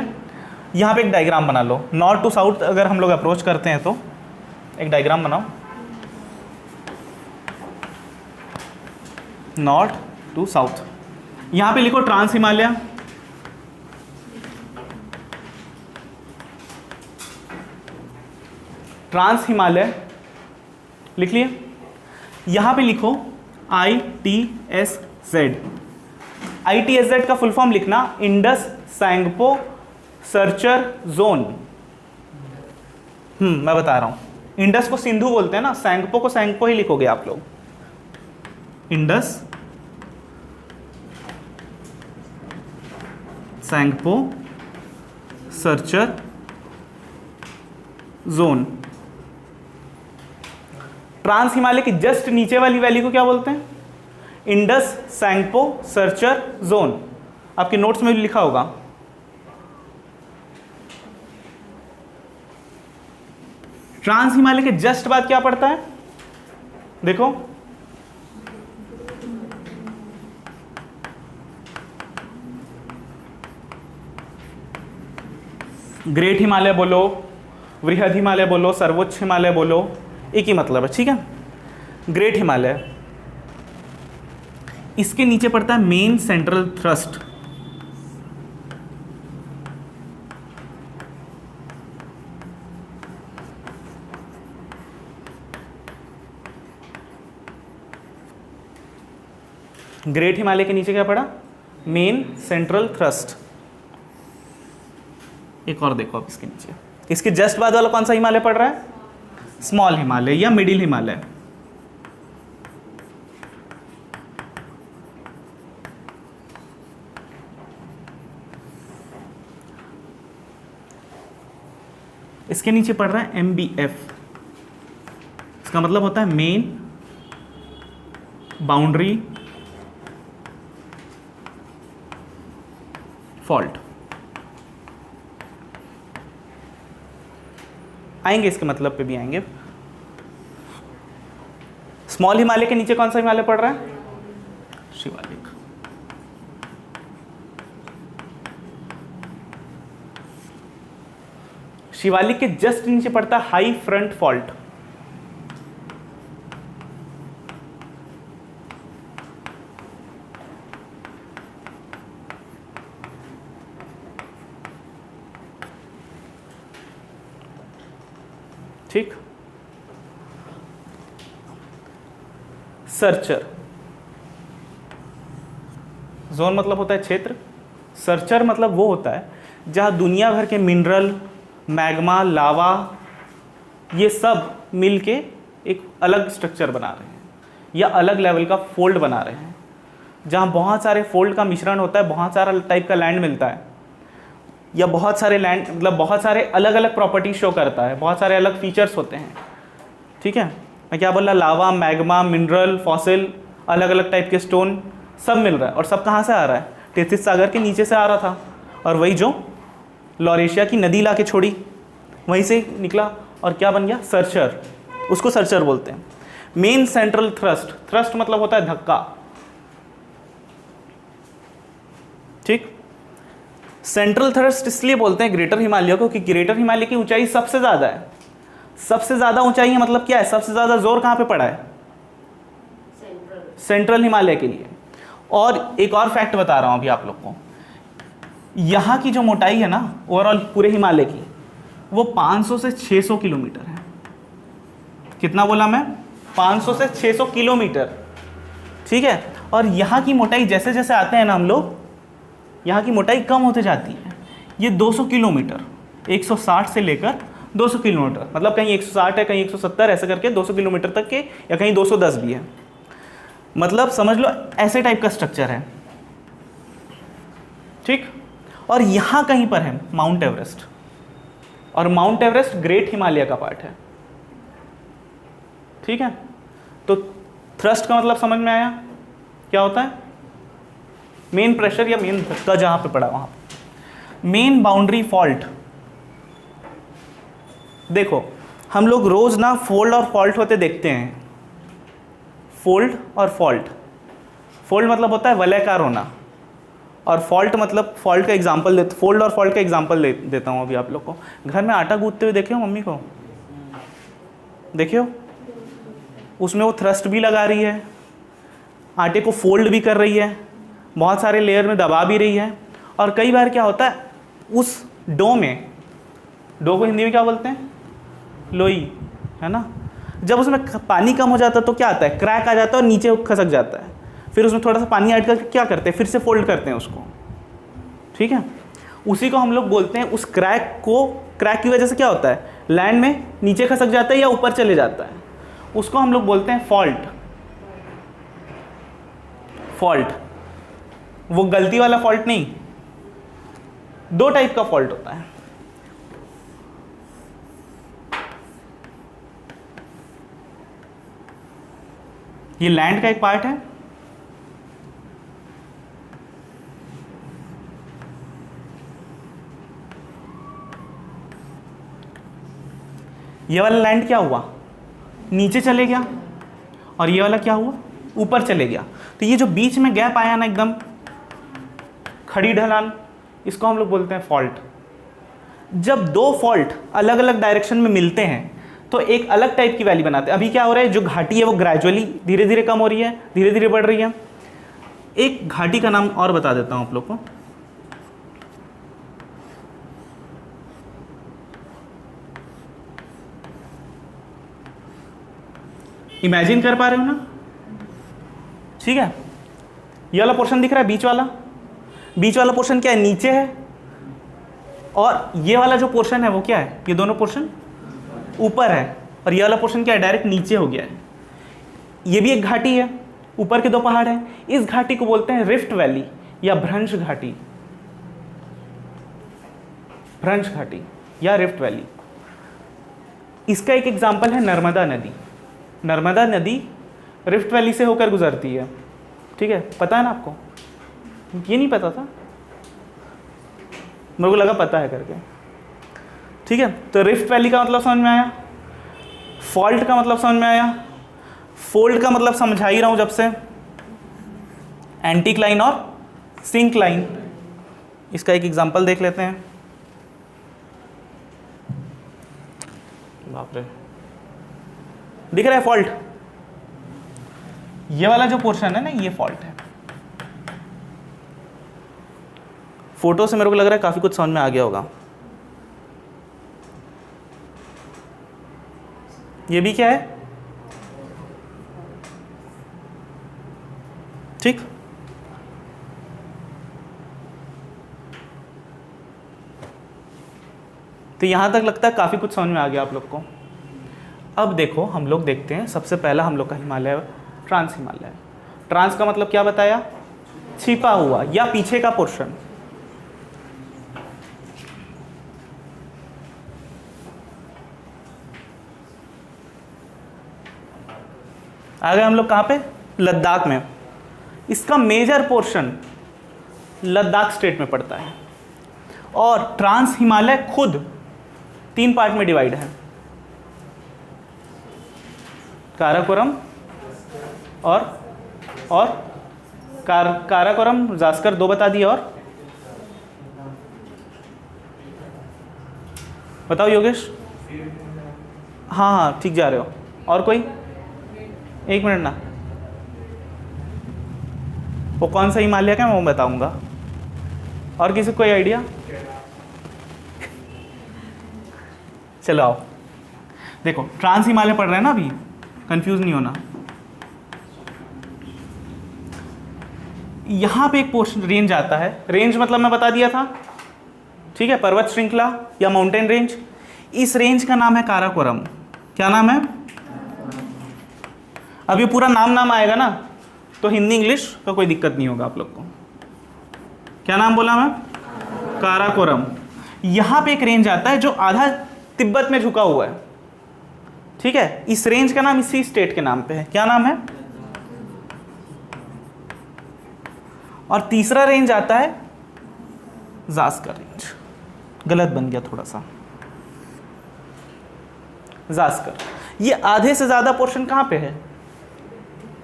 [SPEAKER 1] यहाँ पे एक डायग्राम बना लो, नॉर्थ टू साउथ अगर हम लोग अप्रोच करते हैं तो एक डायग्राम बनाओ, नॉर्थ टू साउथ। यहाँ पे लिखो ट्रांस हिमालय, ट्रांस हिमालय लिख लिए। यहाँ पे लिखो ITSZ। ITSZ का फुल फॉर्म लिखना इंडस सैंगपो सर्चर जोन। मैं बता रहा हूँ, इंडस को सिंधु बोलते हैं ना, सैंगपो को सैंगपो ही लिखोगे आप लोग। Indus Tsangpo suture zone. Trans Himalaya की जस्ट नीचे वाली वैली को क्या बोलते हैं? Indus Tsangpo suture zone. आपके नोट्स में भी लिखा होगा। ट्रांस हिमालय के जस्ट बाद क्या पड़ता है? देखो, ग्रेट हिमालय बोलो, वृहद हिमालय बोलो, सर्वोच्च हिमालय बोलो, एक ही मतलब है। ठीक है, ग्रेट हिमालय, इसके नीचे पड़ता है main central thrust. Great Himalaya के नीचे क्या पड़ा? Main central thrust. एक और देखो आप इसके नीचे, इसके जस्ट बाद वाला कौन सा हिमालय पड़ रहा है? स्मॉल हिमालय या मिडिल हिमालय। इसके नीचे पड़ रहा है MBF। इसका मतलब होता है मेन बाउंड्री फॉल्ट। आएंगे इसके मतलब पे भी आएंगे। स्मॉल हिमालय के नीचे कौन सा हिमालय पड़ रहा है? शिवालिक। शिवालिक के जस्ट नीचे पड़ता है हाई फ्रंट फॉल्ट। ठीक, सर्चर जोन मतलब होता है क्षेत्र, सर्चर मतलब वो होता है जहां दुनिया भर के मिनरल, मैग्मा, लावा, ये सब मिलके एक अलग स्ट्रक्चर बना रहे हैं या अलग लेवल का फोल्ड बना रहे हैं, जहां बहुत सारे फोल्ड का मिश्रण होता है, बहुत सारा टाइप का लैंड मिलता है, या बहुत सारे लैंड मतलब बहुत सारे अलग अलग प्रॉपर्टी शो करता है, बहुत सारे अलग फीचर्स होते हैं। ठीक है, मैं क्या बोल रहा, लावा, मैग्मा, मिनरल, फॉसिल, अलग अलग टाइप के स्टोन सब मिल रहा है। और सब कहाँ से आ रहा है? टेथिस सागर के नीचे से आ रहा था, और वही जो लॉरेशिया की नदी ला के छोड़ी वहीं से निकला और क्या बन गया? सर्चर। उसको सर्चर बोलते हैं। मेन सेंट्रल थ्रस्ट, थ्रस्ट मतलब होता है धक्का। ठीक, सेंट्रल थ्रस्ट इसलिए बोलते हैं ग्रेटर हिमालय को कि ग्रेटर हिमालय की ऊंचाई सबसे ज़्यादा है, सबसे ज़्यादा ऊंचाई है मतलब क्या है, सबसे ज़्यादा जोर कहाँ पे पड़ा है, सेंट्रल हिमालय के लिए। और एक और फैक्ट बता रहा हूँ अभी आप लोग को, यहाँ की जो मोटाई है ना ओवरऑल पूरे हिमालय की, वो 500 से 600 किलोमीटर है। कितना बोला मैं, 500 से 600 किलोमीटर, ठीक है। और यहाँ की मोटाई जैसे जैसे आते हैं ना हम लोग, यहाँ की मोटाई कम होते जाती है। ये 200 किलोमीटर, 160 से लेकर 200 किलोमीटर, मतलब कहीं 160 है कहीं 170, ऐसे करके 200 किलोमीटर तक के, या कहीं 210 भी है। मतलब समझ लो ऐसे टाइप का स्ट्रक्चर है, ठीक। और यहाँ कहीं पर है माउंट एवरेस्ट, और माउंट एवरेस्ट ग्रेट हिमालय का पार्ट है, ठीक है। तो थ्रस्ट का मतलब समझ में आया, क्या होता है, मेन प्रेशर या मेन धक्का जहां पे पड़ा वहां पे। मेन बाउंड्री फॉल्ट, देखो हम लोग रोज ना फोल्ड और फॉल्ट होते देखते हैं, फोल्ड और फॉल्ट। फोल्ड मतलब होता है वलयाकार होना, और फॉल्ट मतलब फॉल्ट का एग्जांपल देते, फोल्ड और फॉल्ट का एग्जांपल देता हूँ अभी आप लोग को। घर में आटा गूंथते हुए देखे हो मम्मी को, देखे हो, उसमें वो थ्रस्ट भी लगा रही है, आटे को फोल्ड भी कर रही है, बहुत सारे लेयर में दबा भी रही है। और कई बार क्या होता है, उस डो में, डो को हिंदी में क्या बोलते हैं, लोई, है ना। जब उसमें पानी कम हो जाता है तो क्या आता है, क्रैक आ जाता है और नीचे खसक जाता है। फिर उसमें थोड़ा सा पानी ऐड करके क्या करते हैं, फिर से फोल्ड करते हैं उसको, ठीक है। उसी को हम लोग बोलते हैं, उस क्रैक को, क्रैक की वजह से क्या होता है, लैंड में नीचे खसक जाता है या ऊपर चले जाता है, उसको हम लोग बोलते हैं फॉल्ट। फॉल्ट वो गलती वाला फॉल्ट नहीं, दो टाइप का फॉल्ट होता है। ये लैंड का एक पार्ट है, ये वाला लैंड क्या हुआ, नीचे चले गया, और ये वाला क्या हुआ, ऊपर चले गया। तो ये जो बीच में गैप आया ना, एकदम खड़ी ढलान, इसको हम लोग बोलते हैं फॉल्ट। जब दो फॉल्ट अलग अलग डायरेक्शन में मिलते हैं तो एक अलग टाइप की वैली बनाते हैं। अभी क्या हो रहा है, जो घाटी है वो ग्रेजुअली धीरे धीरे कम हो रही है, धीरे धीरे बढ़ रही है। एक घाटी का नाम और बता देता हूं आप लोग को, इमेजिन कर पा रहे हो ना, ठीक है। ये वाला पोर्शन दिख रहा है, बीच वाला, बीच वाला पोर्शन क्या है, नीचे है, और ये वाला जो पोर्शन है वो क्या है, ये दोनों पोर्शन ऊपर है, और ये वाला पोर्शन क्या है, डायरेक्ट नीचे हो गया है। ये भी एक घाटी है, ऊपर के दो पहाड़ हैं। इस घाटी को बोलते हैं रिफ्ट वैली या भ्रंश घाटी, भ्रंश घाटी या रिफ्ट वैली। इसका एक एग्जांपल है नर्मदा नदी। नर्मदा नदी रिफ्ट वैली से होकर गुजरती है, ठीक है, पता है ना आपको, ये नहीं पता था, मेरे को लगा पता है करके, ठीक है। तो रिफ्ट वैली का मतलब समझ में आया, फॉल्ट का मतलब समझ में आया, फोल्ड का मतलब समझा ही रहा हूं जब से, एंटीक्लाइन और सिंक्लाइन। इसका एक एग्जांपल देख लेते हैं, बाप रे, दिख रहा है फॉल्ट, ये वाला जो पोर्शन है ना, ये फॉल्ट है। फोटो से मेरे को लग रहा है काफी कुछ समझ में आ गया होगा। ये भी क्या है, ठीक। तो यहां तक लगता है काफी कुछ समझ में आ गया आप लोग को। अब देखो हम लोग देखते हैं, सबसे पहला हम लोग का हिमालय ट्रांस हिमालय। ट्रांस का मतलब क्या बताया, छिपा हुआ या पीछे का पोर्शन। आ गए हम लोग कहाँ पे, लद्दाख में। इसका मेजर पोर्शन लद्दाख स्टेट में पड़ता है, और ट्रांस हिमालय खुद 3 पार्ट में डिवाइड है, काराकोरम और काराकोरम जास्कर 2 बता दिए, और बताओ योगेश, हाँ हाँ ठीक जा रहे हो। और कोई? एक मिनट ना, वो कौन सा हिमालय का मैं वो बताऊंगा। और किसी को कोई आइडिया? चलो आओ देखो, ट्रांस हिमालय पढ़ रहे हैं ना अभी, कंफ्यूज नहीं होना। यहाँ पे एक पोर्शन रेंज आता है, रेंज मतलब मैं बता दिया था, ठीक है, पर्वत श्रृंखला या माउंटेन रेंज। इस रेंज का नाम है काराकोरम। क्या नाम है? अभी पूरा नाम आएगा ना, तो हिंदी इंग्लिश का कोई दिक्कत नहीं होगा आप लोग को। क्या नाम बोला मैं? काराकोरम। यहाँ पे एक रेंज आता है जो आधा तिब्बत में झुका हुआ है, ठीक है। इस रेंज का नाम इसी स्टेट के नाम पे है। क्या नाम है? और तीसरा रेंज आता है जास्कर रेंज। गलत बन गया थोड़ा सा, जास्कर। ये आधे से ज्यादा पोर्शन कहां पे है?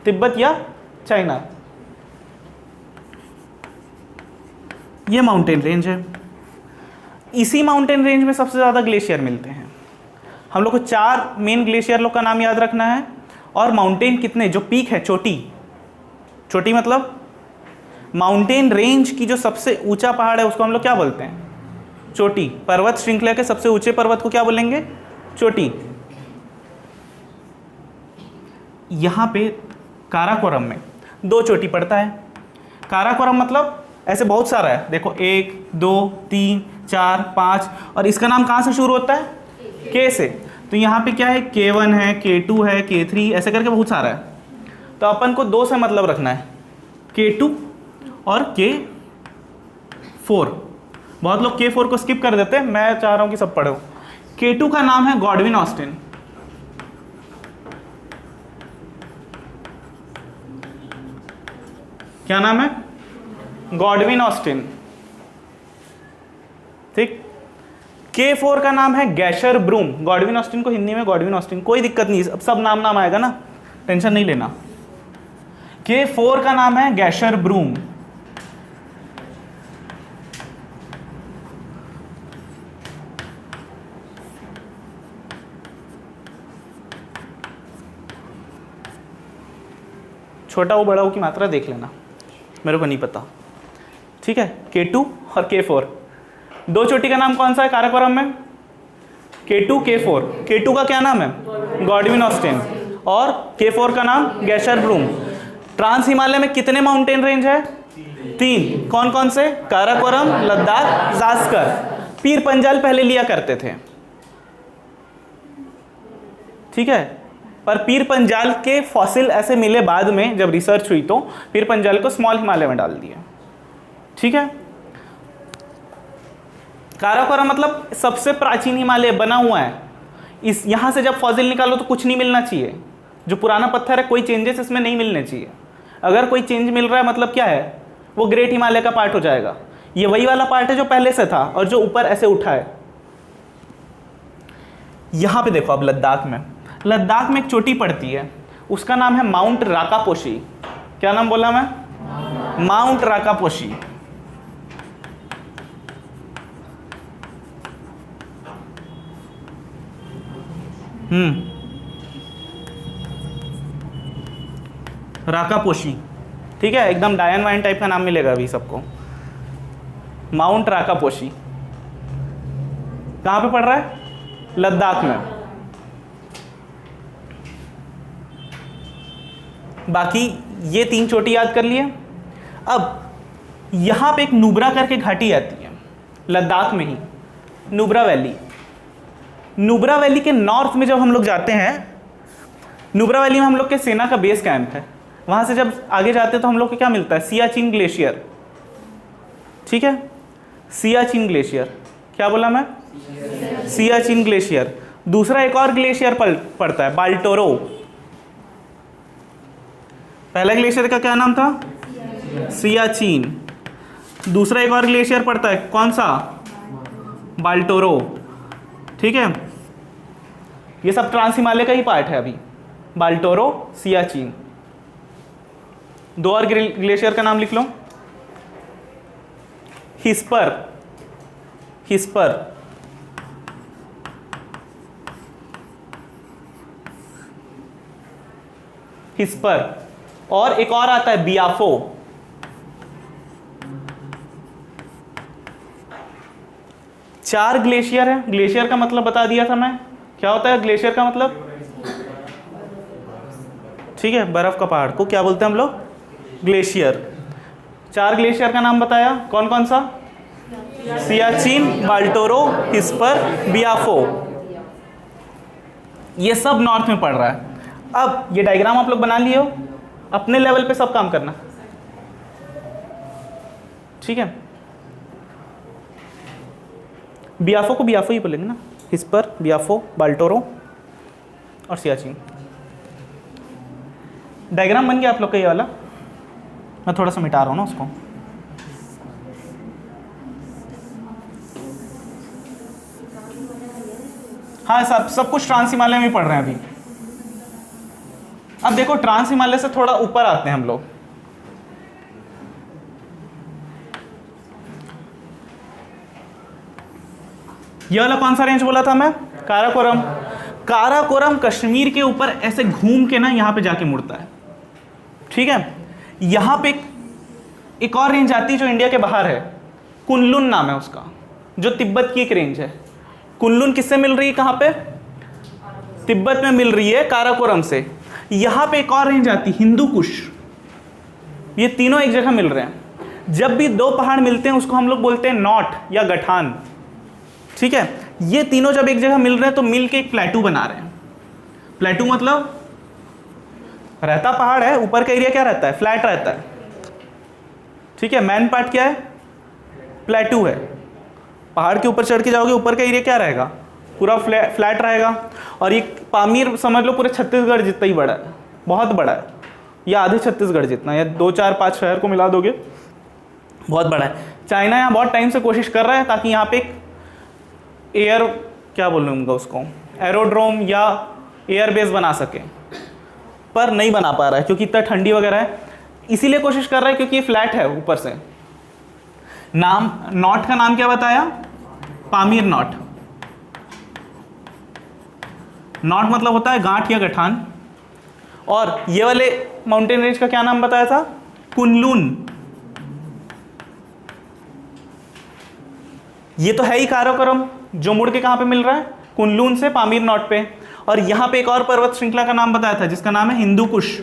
[SPEAKER 1] तिब्बत या चाइना। ये माउंटेन रेंज है। इसी माउंटेन रेंज में सबसे ज्यादा ग्लेशियर मिलते हैं। हम लोग को 4 मेन ग्लेशियर लोग का नाम याद रखना है। और माउंटेन कितने, जो पीक है, चोटी मतलब माउंटेन रेंज की जो सबसे ऊंचा पहाड़ है उसको हम लोग क्या बोलते हैं? चोटी। पर्वत श्रृंखला के सबसे ऊंचे पर्वत को क्या बोलेंगे? चोटी। यहां पे काराकोरम में 2 चोटी पड़ता है। काराकोरम मतलब ऐसे बहुत सारा है, देखो 1 2 3 4 5, और इसका नाम कहां से शुरू होता है? के से। तो यहाँ पे क्या है? K1 है, K2 है, K3, ऐसे करके बहुत सारा है। तो अपन को 2 से मतलब रखना है, K2 और K4। बहुत लोग K4 को स्किप कर देते हैं, मैं चाह रहा हूं कि सब पढ़ो। K2 का नाम है गॉडविन ऑस्टिन। क्या नाम है? गॉडविन ऑस्टिन, ठीक। K4 का नाम है गैशर ब्रूम। गॉडविन ऑस्टिन को हिंदी में गॉडविन ऑस्टिन, कोई दिक्कत नहीं, अब सब नाम आएगा ना, टेंशन नहीं लेना। K4 का नाम है गैशर ब्रूम। छोटा हो बड़ा हो की मात्रा देख लेना, मेरे को नहीं पता, ठीक है। K2 और K4, 2 चोटी का नाम कौन सा है काराकोरम में? K2 K4। K2 का क्या नाम है? Godwin Austen. और K4 का नाम गैशर ब्रूम। ट्रांस हिमालय में कितने माउंटेन रेंज है? 3। कौन कौन से? काराकोरम, लद्दाख, जास्कर। पीर पंजाल पहले लिया करते थे, ठीक है, पर पीर पंजाल के फॉसिल ऐसे मिले बाद में, जब रिसर्च हुई तो पीर पंजाल को स्मॉल हिमालय में डाल दिया, ठीक है। काराकोरम मतलब सबसे प्राचीन हिमालय बना हुआ है। इस यहाँ से जब फॉसिल निकालो तो कुछ नहीं मिलना चाहिए, जो पुराना पत्थर है कोई चेंजेस इसमें नहीं मिलने चाहिए। अगर कोई चेंज मिल रहा है मतलब क्या है? वो ग्रेट हिमालय का पार्ट हो जाएगा। ये वही वाला पार्ट है जो पहले से था और जो ऊपर ऐसे उठा है। यहाँ पे देखो अब लद्दाख में एक चोटी पड़ती है, उसका नाम है माउंट राकापोशी। क्या नाम बोला मैं? माउंट राकापोशी। राकापोशी, ठीक है, एकदम डायन वाइन टाइप का नाम मिलेगा अभी सबको। माउंट राकापोशी कहाँ पे पड़ रहा है? लद्दाख में। बाकी ये 3 चोटी याद कर लिए। अब यहाँ पे एक नुब्रा करके घाटी आती है लद्दाख में ही, नुब्रा वैली। नुब्रा वैली के नॉर्थ में जब हम लोग जाते हैं, नुब्रा वैली में हम लोग के सेना का बेस कैंप है। वहाँ से जब आगे जाते हैं तो हम लोग को क्या मिलता है? सियाचिन ग्लेशियर, ठीक है, सियाचिन ग्लेशियर। क्या बोला मैं? सियाचिन ग्लेशियर। दूसरा एक और ग्लेशियर पड़ता है, बाल्टोरो। पहला ग्लेशियर का क्या नाम था? सियाचिन। दूसरा एक और ग्लेशियर पड़ता है, कौन सा? बाल्टोरो, ठीक है। ये सब ट्रांस हिमालय का ही पार्ट है अभी, बाल्टोरो, सियाचिन। 2 और ग्लेशियर का नाम लिख लो। हिस्पर, हिस्पर, और एक और आता है बियाफो। चार ग्लेशियर है। ग्लेशियर का मतलब बता दिया था मैं, क्या होता है ग्लेशियर का मतलब? ठीक है, बर्फ का पहाड़ को क्या बोलते हैं हम लोग? ग्लेशियर। चार ग्लेशियर का नाम बताया, कौन कौन सा? सियाचिन, बाल्टोरो, हिस्पर, बियाफो। ये सब नॉर्थ में पड़ रहा है। अब ये डायग्राम आप लोग बना लिए हो, अपने लेवल पे सब काम करना, ठीक है? बियाफो को बियाफो ही बोलेंगे ना, हिस्पर, बियाफो, बाल्टोरो और सियाचिन। डायग्राम बन गया आप लोग का ये वाला। मैं थोड़ा सा मिटा रहा हूँ ना उसको। हाँ, सब कुछ ट्रांस हिमालय में पढ़ रहे हैं अभी। अब देखो, ट्रांस हिमालय से थोड़ा ऊपर आते हैं हम लोग। ये वाला कौन सा रेंज बोला था मैं? काराकोरम। काराकोरम कश्मीर के ऊपर ऐसे घूम के ना यहाँ पे जाके मुड़ता है, ठीक है? यहाँ पे एक और रेंज आती है जो इंडिया के बाहर है, कुनलुन नाम है उसका, जो तिब्बत की एक रेंज है। कुनलुन किससे मिल रही है? कहाँ पे? तिब्बत में मिल रही है, काराकोरम से। यहाँ पे एक और रेंज आती है, हिंदू कुश। ये तीनों एक जगह मिल रहे हैं। जब भी दो पहाड़ मिलते हैं उसको हम लोग बोलते हैं नॉट या गठान, ठीक है? ये तीनों जब एक जगह मिल रहे हैं तो मिल के एक प्लेटू बना रहे हैं। प्लेटू मतलब रहता पहाड़ है, ऊपर का एरिया क्या रहता है? फ्लैट रहता है, ठीक है? मैन पार्ट क्या है? प्लेटू है। पहाड़ के ऊपर चढ़ के जाओगे, ऊपर का एरिया क्या रहेगा? पूरा फ्लैट रहेगा। और ये पामीर समझ लो पूरे छत्तीसगढ़ जितना ही बड़ा है, बहुत बड़ा है। या आधे छत्तीसगढ़ जितना, या 2 4 5 शहर को मिला दोगे, बहुत बड़ा है। चाइना यहाँ बहुत टाइम से कोशिश कर रहा है ताकि यहाँ पे एक एयर, क्या बोलूँगा उसको, एरोड्रोम या एयर बेस बना सके, पर नहीं बना पा रहा है क्योंकि इतना ठंडी वगैरह है। इसीलिए कोशिश कर रहा है क्योंकि ये फ्लैट है ऊपर से। नाम, नॉट का नाम क्या बताया? पामीर नॉट। नॉट मतलब होता है गांठ या गठान। और ये वाले माउंटेन रेंज का क्या नाम बताया था? कुनलुन। ये तो है ही काराकोरम, जो मुड़ के कहां पे मिल रहा है? कुनलुन से पामीर नॉट पे। और यहां पे एक और पर्वत श्रृंखला का नाम बताया था जिसका नाम है हिंदू कुश।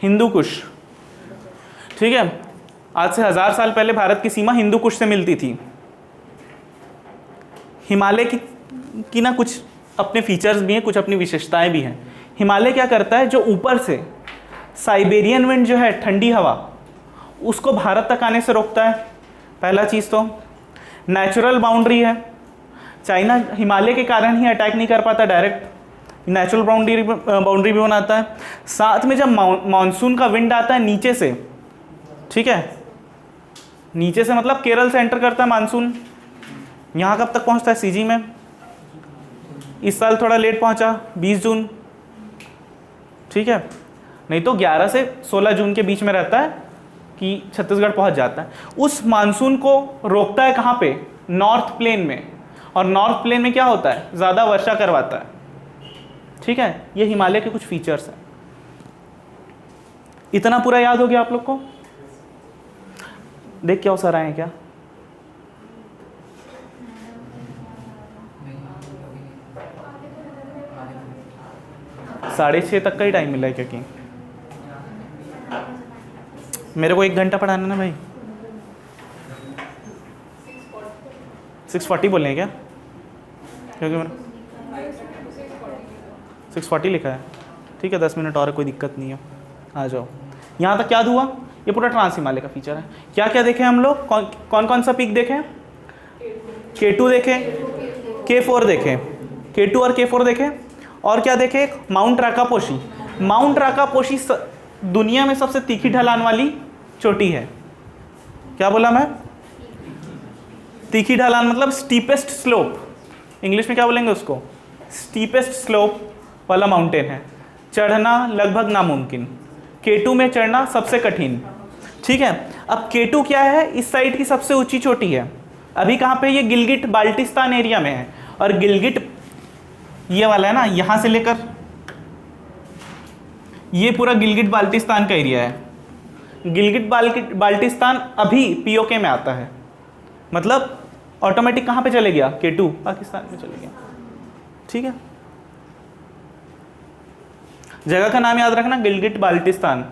[SPEAKER 1] हिंदू कुश, ठीक है? आज से 1000 साल पहले भारत की सीमा हिंदू कुश से मिलती थी। हिमालय की ना कुछ अपने फीचर्स भी हैं, कुछ अपनी विशेषताएं भी हैं। हिमालय क्या करता है? जो ऊपर से साइबेरियन विंड जो है, ठंडी हवा, उसको भारत तक आने से रोकता है। पहला चीज़ तो नेचुरल बाउंड्री है। चाइना हिमालय के कारण ही अटैक नहीं कर पाता डायरेक्ट, नेचुरल बाउंड्री भी बनाता है। साथ में जब मानसून का विंड आता है नीचे से, ठीक है, नीचे से मतलब केरल से एंटर करता है मानसून, यहाँ कब तक पहुँचता है? सीजी में। इस साल थोड़ा लेट पहुँचा, 20 जून, ठीक है? नहीं तो 11 से 16 जून के बीच में रहता है कि छत्तीसगढ़ पहुँच जाता है। उस मानसून को रोकता है कहाँ पे? नॉर्थ प्लेन में। और नॉर्थ प्लेन में क्या होता है? ज़्यादा वर्षा करवाता है, ठीक है? ये हिमालय के कुछ फीचर्स हैं। इतना पूरा याद हो गया आप लोग को? देख क्या सर आए क्या? साढ़े 6 तक का ही टाइम मिला है क्योंकि मेरे को 1 घंटा पढ़ाना ना भाई। 6:40 बोल रहे हैं क्या? क्योंकि मैंने 6:40 लिखा है, ठीक है? 10 मिनट और, कोई दिक्कत नहीं है, आ जाओ। यहाँ तक क्या हुआ? ये पूरा ट्रांस हिमालय का फीचर है। क्या क्या देखे हम लोग? कौन कौन सा पीक देखें? K2 देखें, K4 देखें, K2 और K4 देखें। और क्या देखें? माउंट राकापोशी। माउंट राकापोशी दुनिया में सबसे तीखी ढलान वाली चोटी है। क्या बोला मैं? तीखी ढलान मतलब स्टीपेस्ट स्लोप, इंग्लिश में क्या बोलेंगे उसको? स्टीपेस्ट स्लोप वाला माउंटेन है। चढ़ना लगभग नामुमकिन, K2 में चढ़ना सबसे कठिन, ठीक है? अब K2 क्या है? इस साइड की सबसे ऊंची चोटी है। अभी कहाँ पे? ये गिलगिट बाल्टिस्तान एरिया में है। और गिलगिट ये वाला है ना, यहां से लेकर ये पूरा गिलगिट बाल्टिस्तान का एरिया है। गिलगिट बाल्टिस्तान अभी पीओके में आता है, मतलब ऑटोमेटिक कहां पे चले गया, K2 पाकिस्तान में चले गया। ठीक है, जगह का नाम याद रखना गिलगिट बाल्टिस्तान।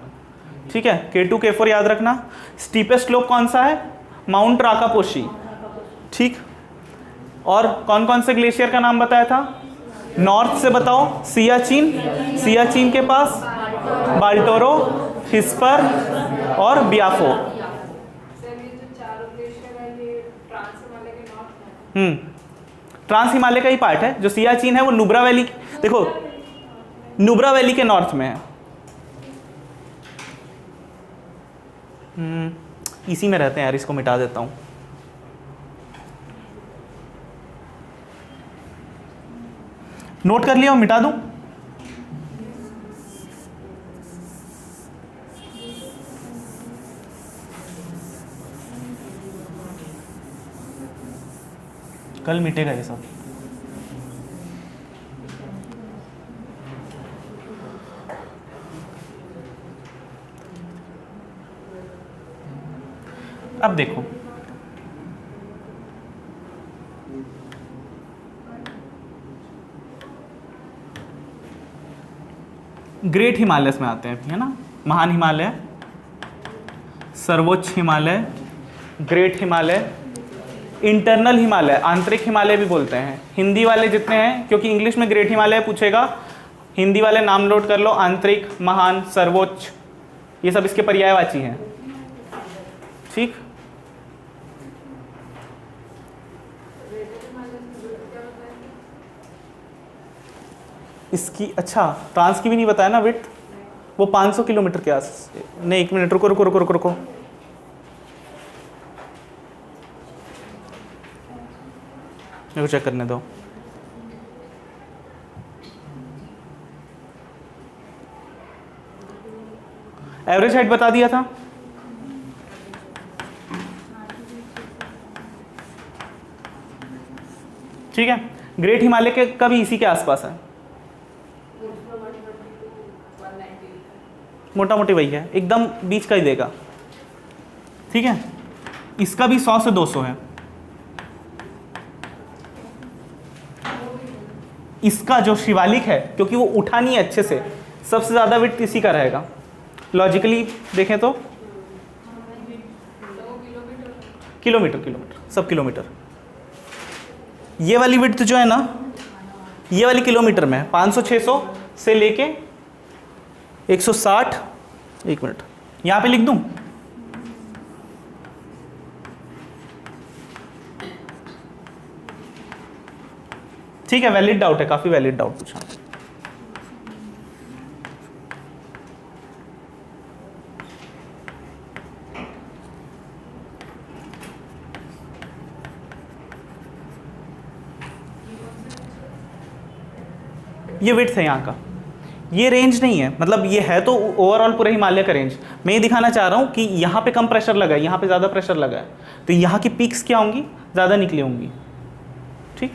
[SPEAKER 1] ठीक है, K2 K4 याद रखना। स्टीपेस्ट स्लोप कौन सा है, माउंट राकापोशी। ठीक, और कौन कौन से ग्लेशियर का नाम बताया था, नॉर्थ से बताओ, सियाचिन, सियाचिन के पास बाल्टोरो, हिस्पर और बियाफो। ट्रांस हिमालय का ही पार्ट है। जो सियाचिन है वो नुब्रा वैली, देखो नुब्रा वैली के नॉर्थ में है। इसी में रहते हैं यार, इसको मिटा देता हूं। नोट कर लिया, मिटा दूं? कल मिटेगा ये सब। अब देखो, ग्रेट हिमालयस में आते हैं, है ना, महान हिमालय, सर्वोच्च हिमालय, ग्रेट हिमालय, इंटरनल हिमालय, आंतरिक हिमालय भी बोलते हैं। हिंदी वाले जितने हैं, क्योंकि इंग्लिश में ग्रेट हिमालय पूछेगा, हिंदी वाले नाम नोट कर लो, आंतरिक, महान, सर्वोच्च, ये सब इसके पर्यायवाची हैं। ठीक, इसकी अच्छा ट्रांस की भी नहीं बताया ना विड्थ, वो 500 किलोमीटर के आस, नहीं 1 मिनट रुको रुको रुको रुको रुको, मेरे को चेक करने दो। एवरेज हाइट बता दिया था, ठीक है। ग्रेट हिमालय के का भी इसी के आसपास है, मोटा मोटी वही है, एकदम बीच का ही देगा। ठीक है, इसका भी 100 से 200 है। इसका जो शिवालिक है, क्योंकि वो उठा नहीं है अच्छे से, सबसे ज़्यादा विड्थ इसी का रहेगा। लॉजिकली देखें तो किलोमीटर, किलोमीटर सब किलोमीटर। ये वाली विड्थ जो है ना, ये वाली किलोमीटर में है, 500-600 से लेके 160। 1 मिनट यहाँ पे लिख दूं, ठीक है, वैलिड डाउट है, काफी वैलिड डाउट पूछा। ये विड्थ है यहाँ का, ये रेंज नहीं है, मतलब ये है तो ओवरऑल पूरे हिमालय का रेंज। मैं ये दिखाना चाह रहा हूँ कि यहाँ पे कम प्रेशर लगा है, यहाँ पे ज़्यादा प्रेशर लगा है, तो यहाँ की पीक्स क्या होंगी, ज़्यादा निकली होंगी। ठीक,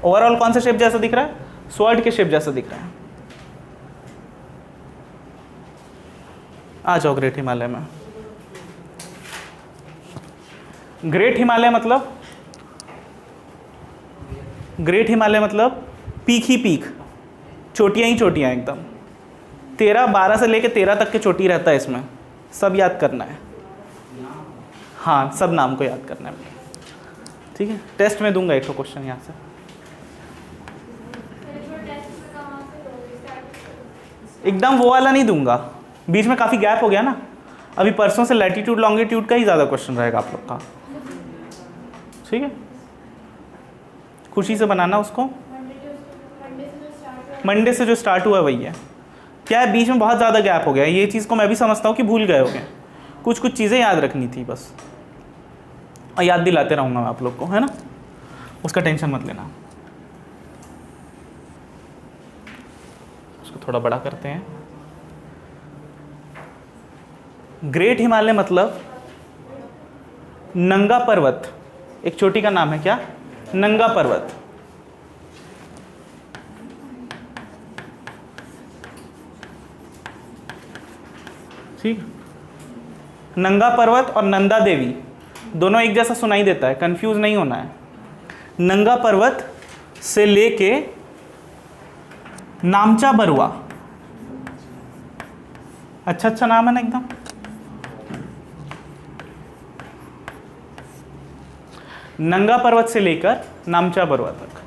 [SPEAKER 1] ओवरऑल कौन सा शेप जैसा दिख रहा है, स्वर्ड के शेप जैसा दिख रहा है। आ जाओ ग्रेट हिमालय में। ग्रेट हिमालय मतलब, ग्रेट हिमालय मतलब पीक ही पीक, चोटियाँ ही चोटियाँ एकदम। 12 से लेके 13 तक के चोटी रहता है इसमें, सब याद करना है। हाँ, सब नाम को याद करना है, ठीक है। टेस्ट में दूंगा एक क्वेश्चन यहाँ से, एकदम वो वाला नहीं दूंगा, बीच में काफ़ी गैप हो गया ना। अभी परसों से लैटीट्यूड लॉन्गिट्यूड का ही ज़्यादा क्वेश्चन रहेगा आप लोग का, ठीक है। खुशी से बनाना उसको, मंडे से जो स्टार्ट हुआ है वही है। क्या है, बीच में बहुत ज़्यादा गैप हो गया, ये चीज़ को मैं भी समझता हूँ कि भूल गए होंगे, कुछ कुछ चीज़ें याद रखनी थी बस, और याद दिलाते रहूँगा मैं आप लोग को, है ना, उसका टेंशन मत लेना। उसको थोड़ा बड़ा करते हैं। ग्रेट हिमालय मतलब नंगा पर्वत, एक चोटी का नाम है क्या, नंगा पर्वत। ठीक। नंगा पर्वत और नंदा देवी दोनों एक जैसा सुनाई देता है, कंफ्यूज नहीं होना है। नंगा पर्वत से लेके नामचा बरुआ, अच्छा नाम है ना एकदम। नंगा पर्वत से लेकर नामचा बरुआ तक,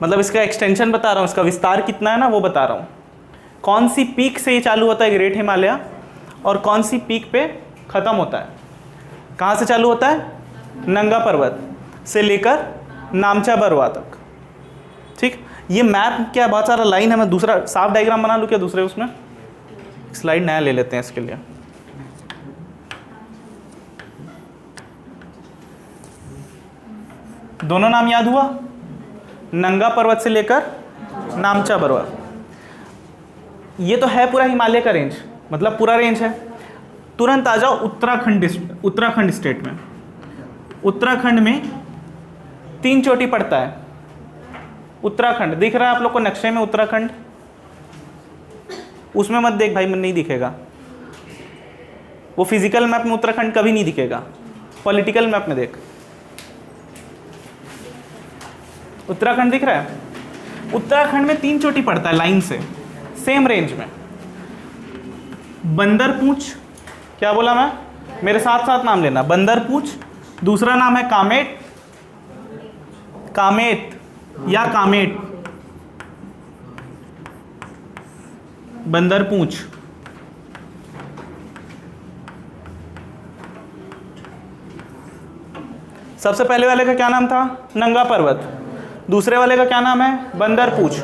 [SPEAKER 1] मतलब इसका एक्सटेंशन बता रहा हूं, इसका विस्तार कितना है ना वो बता रहा हूं। कौन सी पीक से ये चालू होता है ग्रेट हिमालय, और कौन सी पीक पे खत्म होता है। कहाँ से चालू होता है, नंगा पर्वत से लेकर नामचा बरुआ तक। ठीक, ये मैप क्या बहुत सारा लाइन है, मैं दूसरा साफ डायग्राम बना लूँ क्या दूसरे उसमें, स्लाइड नया ले लेते हैं इसके लिए। दोनों नाम याद हुआ, नंगा पर्वत से लेकर नामचा बरुआ। ये तो है पूरा हिमालय का रेंज, मतलब पूरा रेंज है। तुरंत आ जाओ उत्तराखंड स्टेट में। उत्तराखंड में 3 चोटी पड़ता है। उत्तराखंड दिख रहा है आप लोग को नक्शे में, उत्तराखंड उसमें मत देख भाई, मन नहीं दिखेगा वो, फिजिकल मैप में उत्तराखंड कभी नहीं दिखेगा, पॉलिटिकल मैप में देख। उत्तराखंड दिख रहा है, उत्तराखंड में 3 चोटी पड़ता है लाइन से, सेम रेंज में। बंदरपूछ, क्या बोला मैं, मेरे साथ साथ नाम लेना, बंदरपूछ, दूसरा नाम है कामेट, कामेत या कामेट, बंदरपूछ। सबसे पहले वाले का क्या नाम था, नंगा पर्वत। दूसरे वाले का क्या नाम है, बंदरपूछ।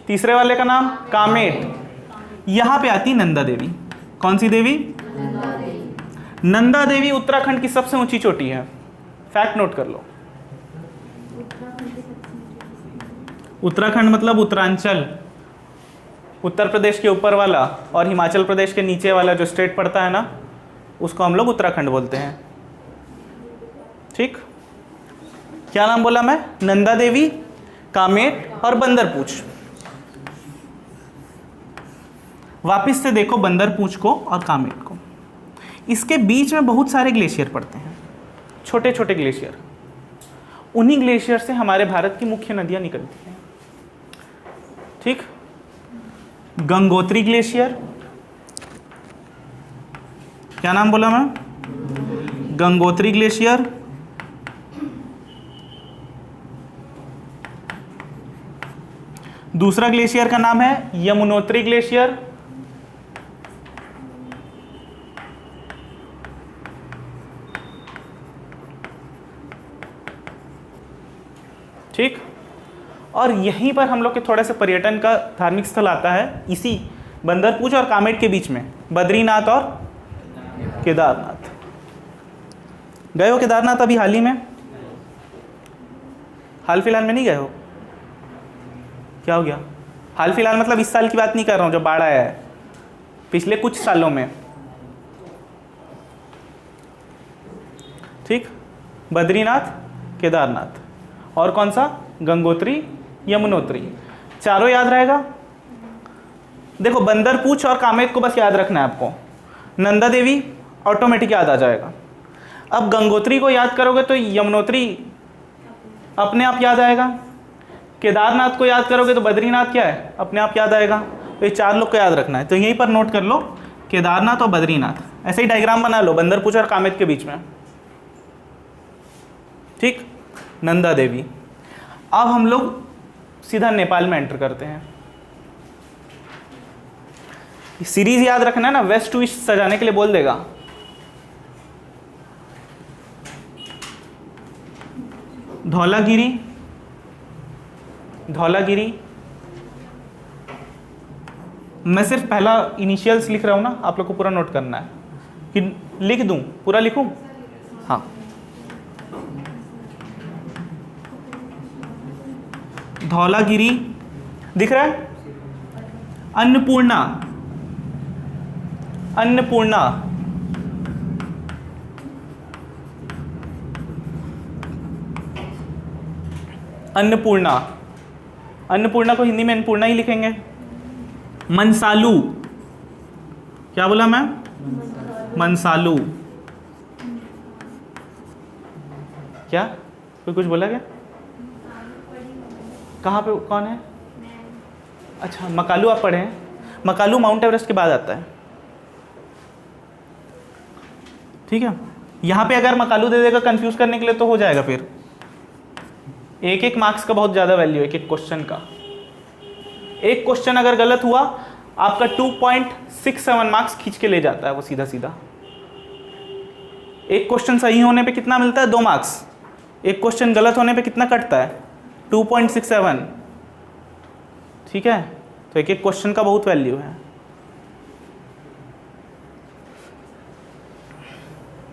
[SPEAKER 1] तीसरे वाले का नाम कामेट। यहां पे आती नंदा देवी। कौन सी देवी, नंदा देवी उत्तराखंड की सबसे ऊंची चोटी है, फैक्ट नोट कर लो। उत्तराखंड मतलब उत्तरांचल, उत्तर प्रदेश के ऊपर वाला और हिमाचल प्रदेश के नीचे वाला जो स्टेट पड़ता है ना, उसको हम लोग उत्तराखंड बोलते हैं। ठीक, क्या नाम बोला मैं, नंदा देवी, कामेट और बंदरपूछ। वापिस से देखो बंदरपूछ को और कामेट को, इसके बीच में बहुत सारे ग्लेशियर पड़ते हैं, छोटे छोटे ग्लेशियर। उन्हीं ग्लेशियर से हमारे भारत की मुख्य नदियां निकलती हैं। ठीक, गंगोत्री ग्लेशियर, क्या नाम बोला मैं, गंगोत्री ग्लेशियर। दूसरा ग्लेशियर का नाम है यमुनोत्री ग्लेशियर। ठीक, और यहीं पर हम लोग के थोड़े से पर्यटन का धार्मिक स्थल आता है, इसी बंदरपूछ और कामेट के बीच में, बद्रीनाथ और केदारनाथ। गए हो केदारनाथ अभी हाल ही में, हाल फिलहाल में नहीं गए हो, क्या हो गया, हाल फिलहाल मतलब इस साल की बात नहीं कर रहा हूं जब बाढ़ आया है, पिछले कुछ सालों में। ठीक, बद्रीनाथ, केदारनाथ और कौन सा, गंगोत्री, यमुनोत्री, चारों याद रहेगा। देखो बंदरपूछ और कामेट को बस याद रखना है आपको, नंदा देवी ऑटोमेटिक याद आ जाएगा। अब गंगोत्री को याद करोगे तो यमुनोत्री अपने आप याद आएगा, केदारनाथ को याद करोगे तो बद्रीनाथ क्या है, अपने आप याद आएगा। तो ये 4 लोग को याद रखना है, तो यहीं पर नोट कर लो, केदारनाथ और बद्रीनाथ। ऐसे ही डायग्राम बना लो बंदरपूछ और कामेट के बीच में। ठीक, नंदा देवी। अब हम लोग सीधा नेपाल में एंटर करते हैं। सीरीज याद रखना है ना, वेस्ट टू ईस्ट सजाने के लिए बोल देगा। धौलागिरी, धौलागिरी, मैं सिर्फ पहला इनिशियल्स लिख रहा हूं ना, आप लोग को पूरा नोट करना है। कि लिख दूं, पूरा लिखूं, हाँ। धौलागिरी दिख रहा है, अन्नपूर्णा, अन्नपूर्णा, अन्नपूर्णा, अन्नपूर्णा को हिंदी में अन्नपूर्णा ही लिखेंगे। मनसालू, क्या बोला मैं? मंसालू। क्या कोई कुछ बोला क्या? कहाँ पे कौन है? अच्छा, मकालू आप पढ़े हैं। मकालू माउंट एवरेस्ट के बाद आता है, ठीक है। यहाँ पे अगर मकालू दे देगा कंफ्यूज करने के लिए तो हो जाएगा फिर। एक एक मार्क्स का बहुत ज़्यादा वैल्यू है एक एक क्वेश्चन का। एक क्वेश्चन अगर गलत हुआ आपका 2.67 मार्क्स खींच के ले जाता है वो सीधा सीधा। एक क्वेश्चन सही होने पे कितना मिलता है? 2 मार्क्स। एक क्वेश्चन गलत होने पे कितना कटता है? 2.67, ठीक है। तो एक एक क्वेश्चन का बहुत वैल्यू है।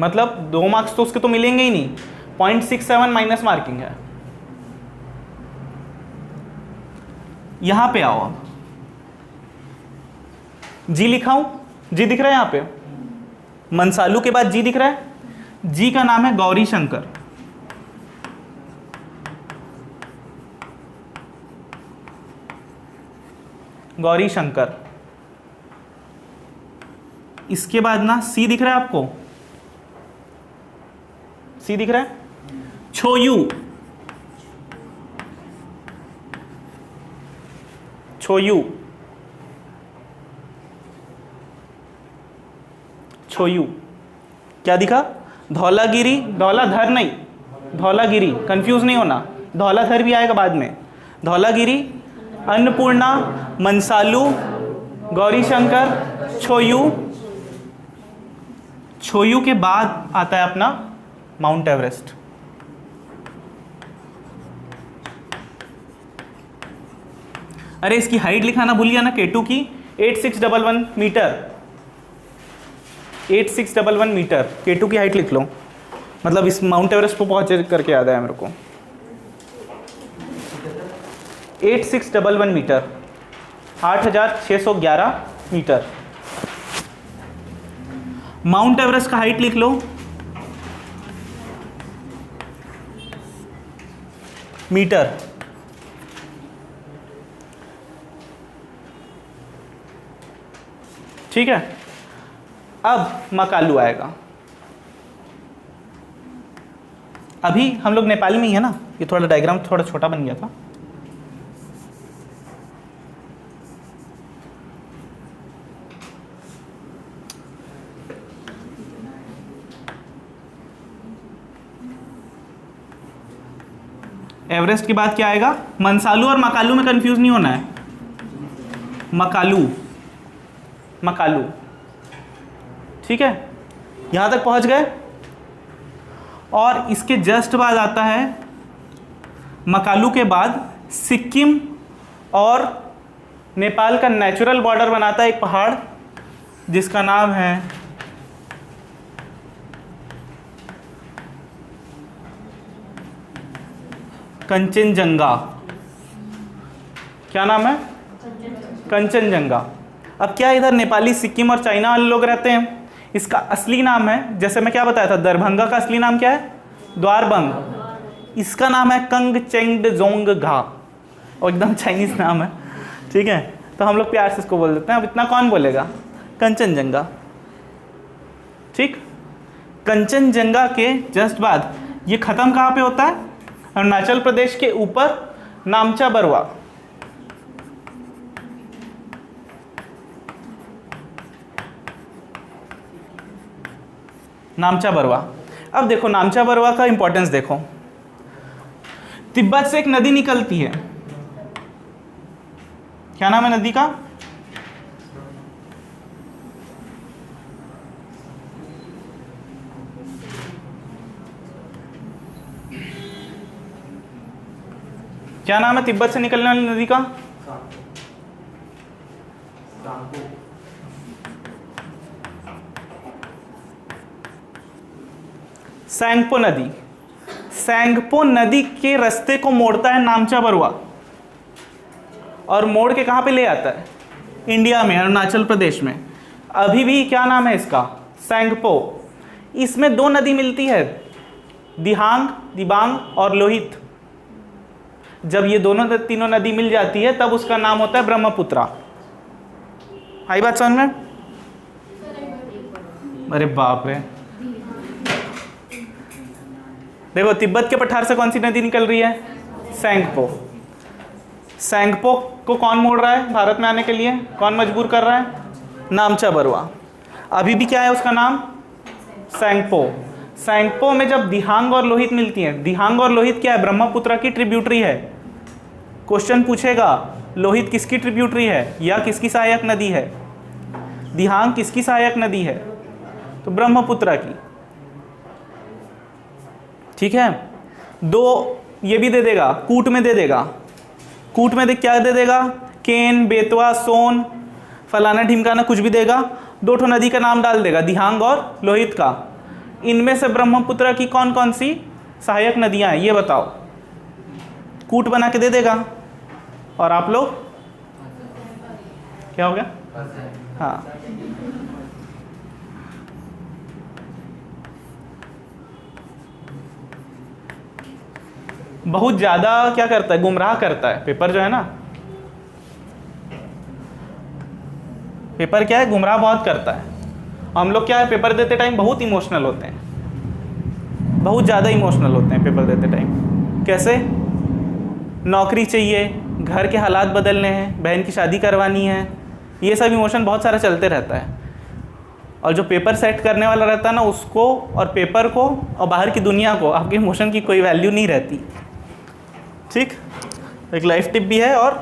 [SPEAKER 1] मतलब 2 मार्क्स तो उसके तो मिलेंगे ही नहीं, 0.67 माइनस मार्किंग है। यहां पे आओ, अब जी लिखाऊं? जी दिख रहा है यहां पे? मंसालू के बाद जी दिख रहा है? जी का नाम है गौरी शंकर। गौरी शंकर। इसके बाद ना सी दिख रहा है आपको? सी दिख रहा है? छोयू। छोयू। छोयू। क्या दिखा? धौलागिरी, धौलाधर नहीं, धौलागिरी, कंफ्यूज नहीं होना, धौलाधर भी आएगा बाद में। धौलागिरी, अन्नपूर्णा, मंसालू, गौरी शंकर, छोयू। छोयू के बाद आता है अपना माउंट एवरेस्ट। अरे इसकी हाइट लिखाना भूल गया ना, K2 की 8611 मीटर। 8611 मीटर K2 की हाइट लिख लो। मतलब इस माउंट एवरेस्ट पर पहुंचे करके याद आया मेरे को। 8611 मीटर, 8611 मीटर। माउंट एवरेस्ट का हाइट लिख लो मीटर। ठीक है। अब मकालू आएगा। अभी हम लोग नेपाली में ही है ना, ये थोड़ा डायग्राम थोड़ा छोटा बन गया था। एवरेस्ट के बाद क्या आएगा? मंसालू और मकालू में कंफ्यूज नहीं होना है। मकालू, मकालू, ठीक है। यहां तक पहुंच गए। और इसके जस्ट बाद आता है, मकालू के बाद सिक्किम और नेपाल का नेचुरल बॉर्डर बनाता है एक पहाड़ जिसका नाम है कंचनजंगा। क्या नाम है? कंचनजंगा। अब क्या इधर नेपाली, सिक्किम और चाइना वाले लोग रहते हैं। इसका असली नाम है, जैसे मैं क्या बताया था, दरभंगा का असली नाम क्या है? द्वारबंग। इसका नाम है कंगचेंगजोंगघा, और एकदम चाइनीज नाम है, ठीक है। तो हम लोग प्यार से इसको बोल देते हैं। अब इतना कौन बोलेगा? कंचनजंगा, ठीक। कंचनजंगा के जस्ट बाद ये खत्म कहाँ पे होता है? अरुणाचल प्रदेश के ऊपर नामचा बरवा। नामचा बरवा। अब देखो नामचा बरवा का इंपॉर्टेंस देखो। तिब्बत से एक नदी निकलती है, क्या नाम है नदी का? क्या नाम है तिब्बत से निकलने वाली नदी का? सैंगपो नदी। सैंगपो नदी के रास्ते को मोड़ता है नामचा बरवा, और मोड़ के कहाँ पे ले आता है? इंडिया में, अरुणाचल प्रदेश में। अभी भी क्या नाम है इसका? सैंगपो। इसमें 2 नदी मिलती है, दिहांग, दिबांग और लोहित। जब ये दोनों तीनों नदी मिल जाती है तब उसका नाम होता है ब्रह्मपुत्रा। आई बात समझ में? अरे बाप रे। देखो तिब्बत के पठार से कौन सी नदी निकल रही है? सैंगपो। सैंगपो को कौन मोड़ रहा है भारत में आने के लिए? कौन मजबूर कर रहा है? नामचा बरुआ। अभी भी क्या है उसका नाम? सैंगपो। सैंगपो में जब दिहांग और लोहित मिलती हैं, दिहांग और लोहित क्या है? ब्रह्मपुत्र की ट्रिब्यूटरी है। क्वेश्चन पूछेगा लोहित किसकी ट्रिब्यूटरी है या किसकी सहायक नदी है? दिहांग किसकी सहायक नदी है? तो ब्रह्मपुत्र की। ठीक है। दो ये भी दे देगा, कूट में दे देगा। कूट में क्या दे देगा? केन, बेतवा, सोन, फलाना ढिमकाना कुछ भी देगा। दो ठो नदी का नाम डाल देगा, दिहांग और लोहित का। इनमें से ब्रह्मपुत्र की कौन कौन सी सहायक नदियां हैं ये बताओ। कूट बना के दे देगा। और आप लोग क्या हो गया? हाँ, बहुत ज़्यादा क्या करता है? गुमराह करता है पेपर जो है ना। पेपर क्या है? गुमराह बहुत करता है। हम लोग क्या है, पेपर देते टाइम बहुत इमोशनल होते हैं, बहुत ज़्यादा इमोशनल होते हैं पेपर देते टाइम। कैसे? नौकरी चाहिए, घर के हालात बदलने हैं, बहन की शादी करवानी है, ये सब इमोशन बहुत सारा चलते रहता है। और जो पेपर सेट करने वाला रहता है ना, उसको और पेपर को और बाहर की दुनिया को आपके इमोशन की कोई वैल्यू नहीं रहती। ठीक, एक लाइफ टिप भी है और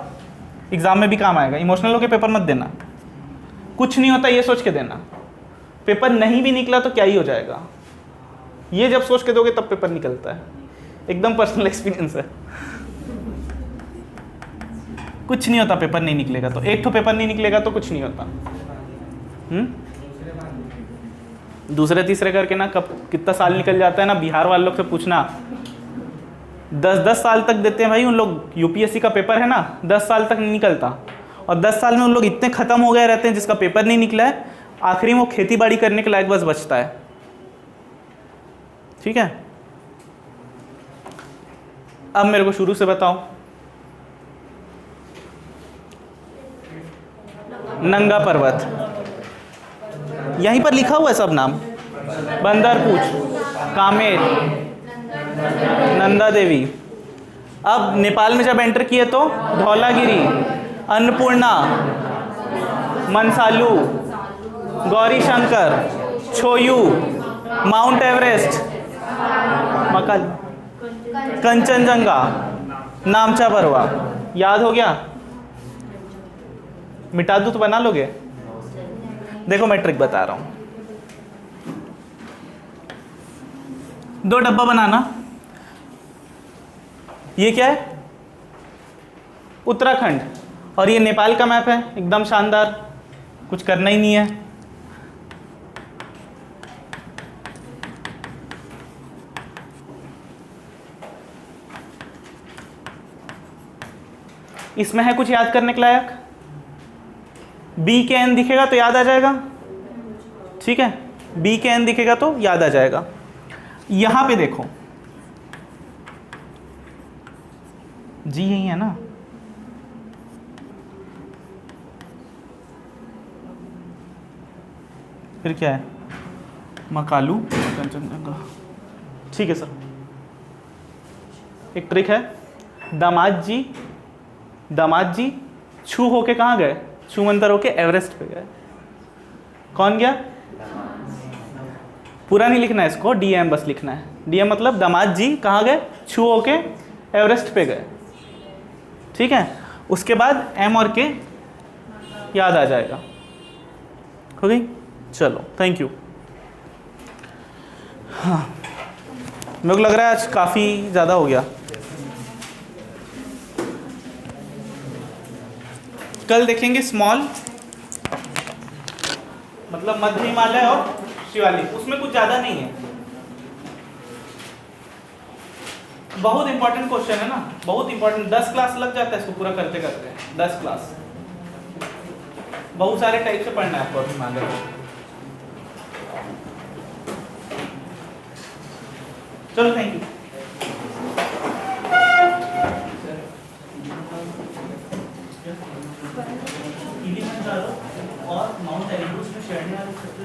[SPEAKER 1] एग्ज़ाम में भी काम आएगा। इमोशनल होकर पेपर मत देना, कुछ नहीं होता ये सोच के देना। पेपर नहीं भी निकला तो क्या ही हो जाएगा, ये जब सोच के दोगे तब पेपर निकलता है। एकदम पर्सनल एक्सपीरियंस है। कुछ नहीं होता पेपर नहीं निकलेगा तो। एक तो पेपर नहीं निकलेगा तो कुछ नहीं होता। दूसरे तीसरे करके ना कब कितना साल निकल जाता है ना। बिहार वाले लोग से पूछना, 10-10 साल तक देते हैं भाई उन लोग। यूपीएससी का पेपर है ना, 10 साल तक नहीं निकलता। और 10 साल में उन लोग इतने ख़त्म हो गए रहते हैं जिसका पेपर नहीं निकला है, आखिरी में वो खेती बाड़ी करने के लायक बस बचता है। ठीक है, अब मेरे को शुरू से बताओ। नंगा पर्वत, यहीं पर लिखा हुआ है सब नाम। बंदरपूछ, कामेर, नंदा देवी। अब नेपाल में जब एंटर किए तो धौलागिरी, अन्नपूर्णा, मनसालू, गौरी शंकर, छोयू, माउंट एवरेस्ट, मकाल, कंचनजंगा, नामचा बरुआ। याद हो गया? मिटा दूं तो बना लोगे? देखो मैं ट्रिक बता रहा हूं। 2 डब्बा बनाना। ये क्या है? उत्तराखंड। और ये नेपाल का मैप है, एकदम शानदार, कुछ करना ही नहीं है। इसमें है कुछ याद करने के लायक? बी के एन दिखेगा तो याद आ जाएगा। ठीक है, बी के एन दिखेगा तो याद आ जाएगा। यहां पे देखो, जी यही है ना। फिर क्या है? मकालू, कंचनजंगा। ठीक है सर। एक ट्रिक है, दामाद जी छू होके कहाँ गए? छू मंतर होके एवरेस्ट पे गए। कौन गया? पूरा नहीं लिखना है इसको, डीएम बस लिखना है। डीएम मतलब दामाद जी कहाँ गए? छू होके एवरेस्ट पे गए। ठीक है, उसके बाद एम और के याद आ जाएगा। हो गई? चलो, थैंक यू। हाँ, मेरे को लग रहा है आज काफ़ी ज़्यादा हो गया। कल देखेंगे स्मॉल, मतलब मध्य हिमालय और शिवालिक। उसमें कुछ ज़्यादा नहीं है। बहुत इंपॉर्टेंट क्वेश्चन है ना, बहुत इंपॉर्टेंट। 10 क्लास लग जाता है इसको पूरा करते करते। 10 क्लास, बहुत सारे टाइप से पढ़ना है आपको हिमालय को। चलो, थैंक यू। और माउंट एवरेस्ट में चढ़ने वाले सबसे